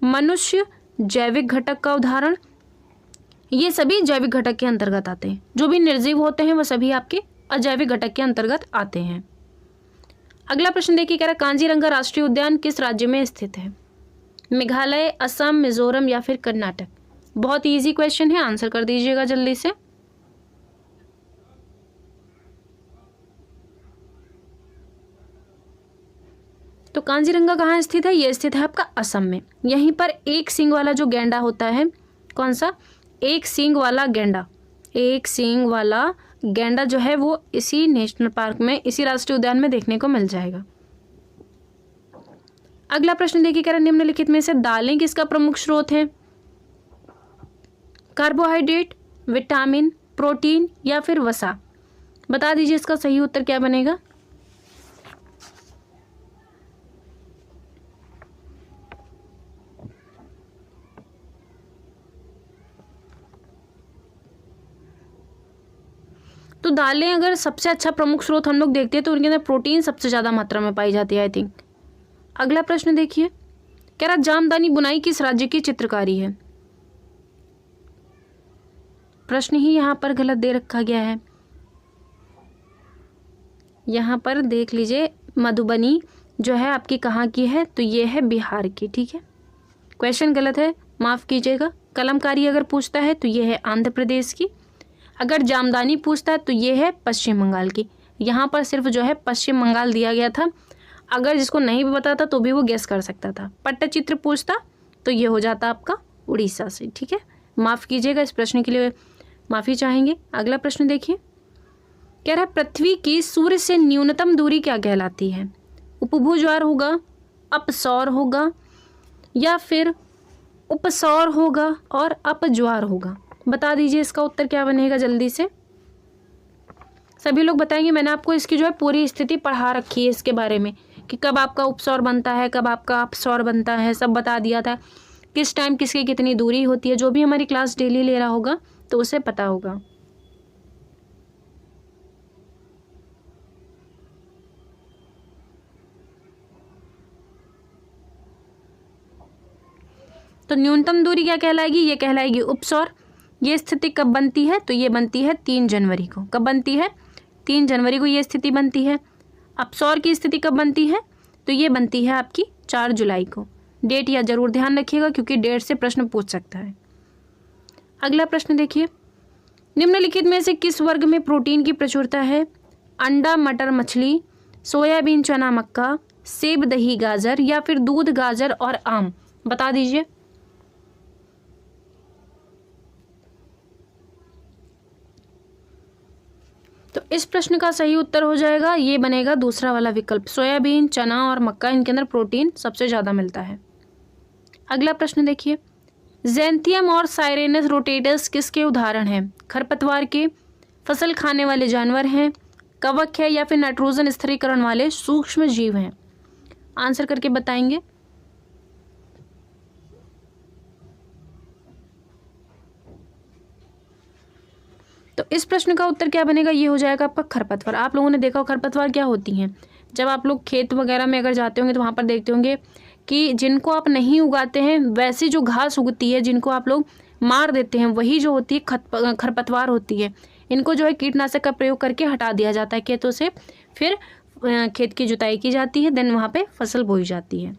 मनुष्य जैविक घटक का उदाहरण, ये सभी जैविक घटक के अंतर्गत आते हैं। जो भी निर्जीव होते हैं वो सभी आपके अजैविक घटक के अंतर्गत आते हैं। अगला प्रश्न देखिए, कह रहा कांजीरंगा राष्ट्रीय उद्यान किस राज्य में स्थित है? मेघालय, असम, मिजोरम या फिर कर्नाटक? बहुत इजी क्वेश्चन है, आंसर कर दीजिएगा जल्दी से। तो कांजीरंगा कहाँ स्थित है? ये स्थित है आपका असम में। यहीं पर एक सींग वाला जो गैंडा होता है, कौन सा? एक सींग वाला गैंडा। एक सींग वाला गैंडा जो है वो इसी नेशनल पार्क में, इसी राष्ट्रीय उद्यान में देखने को मिल जाएगा। अगला प्रश्न देखिए, कह रहा निम्नलिखित में से दालें किसका प्रमुख स्रोत है? कार्बोहाइड्रेट, विटामिन, प्रोटीन या फिर वसा? बता दीजिए इसका सही उत्तर क्या बनेगा? तो दालें अगर सबसे अच्छा प्रमुख स्रोत हम लोग देखते हैं तो उनके अंदर प्रोटीन सबसे ज़्यादा मात्रा में पाई जाती है आई थिंक। अगला प्रश्न देखिए, कह रहा जामदानी बुनाई किस राज्य की चित्रकारी है। प्रश्न ही यहाँ पर गलत दे रखा गया है। यहाँ पर देख लीजिए, मधुबनी जो है आपकी कहाँ की है, तो ये है बिहार की। ठीक है, क्वेश्चन गलत है, माफ़ कीजिएगा। कलमकारी अगर पूछता है तो ये है आंध्र प्रदेश की। अगर जामदानी पूछता है तो ये है पश्चिम बंगाल की। यहाँ पर सिर्फ जो है पश्चिम बंगाल दिया गया था, अगर जिसको नहीं भी पता था तो भी वो गेस कर सकता था। पट्टचित्र पूछता तो ये हो जाता आपका उड़ीसा से। ठीक है, माफ़ कीजिएगा, इस प्रश्न के लिए माफ़ी चाहेंगे। अगला प्रश्न देखिए, कह रहा है पृथ्वी की सूर्य से न्यूनतम दूरी क्या कहलाती है। उपभूज्वार होगा, अपसौर होगा, या फिर उपसौर होगा और अपज्वार होगा। बता दीजिए इसका उत्तर क्या बनेगा जल्दी से। सभी लोग बताएंगे। मैंने आपको इसकी जो है पूरी स्थिति पढ़ा रखी है इसके बारे में कि कब आपका उपसौर बनता है, कब आपका अपसौर बनता है, सब बता दिया था। किस टाइम किसकी कितनी दूरी होती है, जो भी हमारी क्लास डेली ले रहा होगा तो उसे पता होगा। तो न्यूनतम दूरी क्या कहलाएगी, ये कहलाएगी उपसौर। ये स्थिति कब बनती है, तो ये बनती है 3 जनवरी को। कब बनती है, 3 जनवरी को ये स्थिति बनती है। अपसौर की स्थिति कब बनती है, तो ये बनती है आपकी 4 जुलाई को। डेट या जरूर ध्यान रखिएगा क्योंकि डेट से प्रश्न पूछ सकता है। अगला प्रश्न देखिए, निम्नलिखित में से किस वर्ग में प्रोटीन की प्रचुरता है। अंडा, मटर, मछली, सोयाबीन, चना, मक्का, सेब, दही, गाजर, या फिर दूध, गाजर और आम। बता दीजिए। तो इस प्रश्न का सही उत्तर हो जाएगा, ये बनेगा दूसरा वाला विकल्प। सोयाबीन, चना और मक्का, इनके अंदर प्रोटीन सबसे ज़्यादा मिलता है। अगला प्रश्न देखिए, ज़ैंथियम और साइरेनस रोटेटस किसके उदाहरण हैं। खरपतवार के, फसल खाने वाले जानवर हैं, कवक है, या फिर नाइट्रोजन स्थिरीकरण वाले सूक्ष्म जीव हैं। आंसर करके बताएंगे। तो इस प्रश्न का उत्तर क्या बनेगा, ये हो जाएगा आपका खरपतवार। आप लोगों ने देखा हो खरपतवार क्या होती हैं। जब आप लोग खेत वगैरह में अगर जाते होंगे तो वहाँ पर देखते होंगे कि जिनको आप नहीं उगाते हैं वैसी जो घास उगती है, जिनको आप लोग मार देते हैं, वही जो होती है खरपतवार होती है। इनको जो है कीटनाशक का प्रयोग करके हटा दिया जाता है खेतों से, फिर खेत की जुताई की जाती है, देन वहाँ पे फसल बोई जाती है।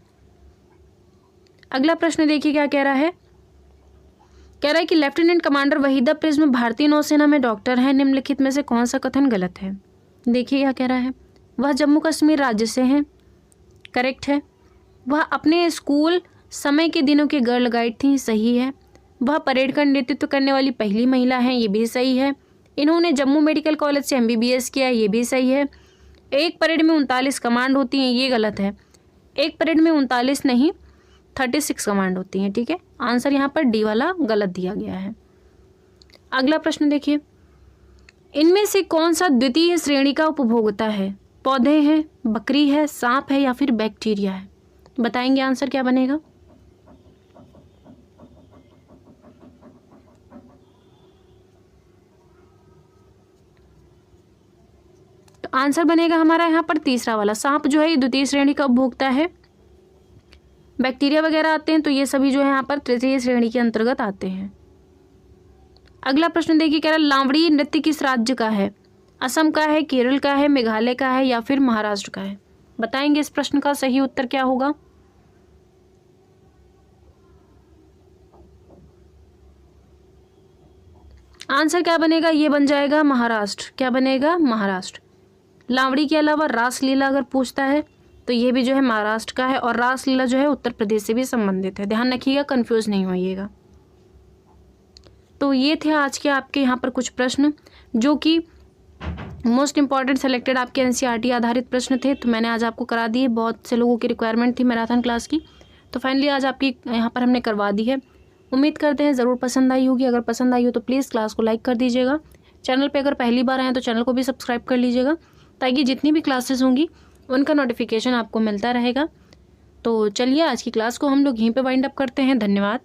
अगला प्रश्न देखिए क्या कह रहा है। कह रहा है कि लेफ्टिनेंट कमांडर वहीदा प्रिज्म भारतीय नौसेना में डॉक्टर है। निम्नलिखित में से कौन सा कथन गलत है। देखिए क्या कह रहा है। वह जम्मू कश्मीर राज्य से हैं, करेक्ट है। वह अपने स्कूल समय के दिनों की गर्ल गाइड थी, सही है। वह परेड का नेतृत्व करने वाली पहली महिला हैं, ये भी सही है। इन्होंने जम्मू मेडिकल कॉलेज से MBBS किया, ये भी सही है। एक परेड में 39 कमांड होती हैं, ये गलत है। एक परेड में 39 नहीं 36 कमांड होती हैं। ठीक है, आंसर यहाँ पर डी वाला गलत दिया गया है। अगला प्रश्न देखिए, इनमें से कौन सा द्वितीय श्रेणी का उपभोक्ता है। पौधे हैं, बकरी है, सांप है, या फिर बैक्टीरिया है। बताएंगे आंसर क्या बनेगा। तो आंसर बनेगा हमारा यहाँ पर तीसरा वाला। सांप जो है ये द्वितीय श्रेणी का उपभोक्ता है। बैक्टीरिया वगैरह आते हैं तो ये सभी जो है यहाँ पर तृतीय श्रेणी के अंतर्गत आते हैं। अगला प्रश्न देखिए, कह रहा है लावड़ी नृत्य किस राज्य का है। असम का है, केरल का है, मेघालय का है, या फिर महाराष्ट्र का है। बताएंगे इस प्रश्न का सही उत्तर क्या होगा। आंसर क्या बनेगा, ये बन जाएगा महाराष्ट्र। क्या बनेगा, महाराष्ट्र। लावड़ी के अलावा रासलीला अगर पूछता है तो ये भी जो है महाराष्ट्र का है, और रासलीला जो है उत्तर प्रदेश से भी संबंधित है। ध्यान रखिएगा, कंफ्यूज नहीं होइएगा। तो ये थे आज के आपके यहाँ पर कुछ प्रश्न जो कि मोस्ट इंपॉर्टेंट सेलेक्टेड आपके NCERT आधारित प्रश्न थे, तो मैंने आज आपको करा दिए। बहुत से लोगों की रिक्वायरमेंट थी मैराथन क्लास की, तो फाइनली आज आपकी यहाँ पर हमने करवा दी है। उम्मीद करते हैं ज़रूर पसंद आई होगी। अगर पसंद आई हो तो प्लीज़ क्लास को लाइक कर दीजिएगा। चैनल पे अगर पहली बार आए तो चैनल को भी सब्सक्राइब कर लीजिएगा, ताकि जितनी भी क्लासेस होंगी उनका नोटिफिकेशन आपको मिलता रहेगा। तो चलिए आज की क्लास को हम लोग यहीं पे वाइंड अप करते हैं। धन्यवाद।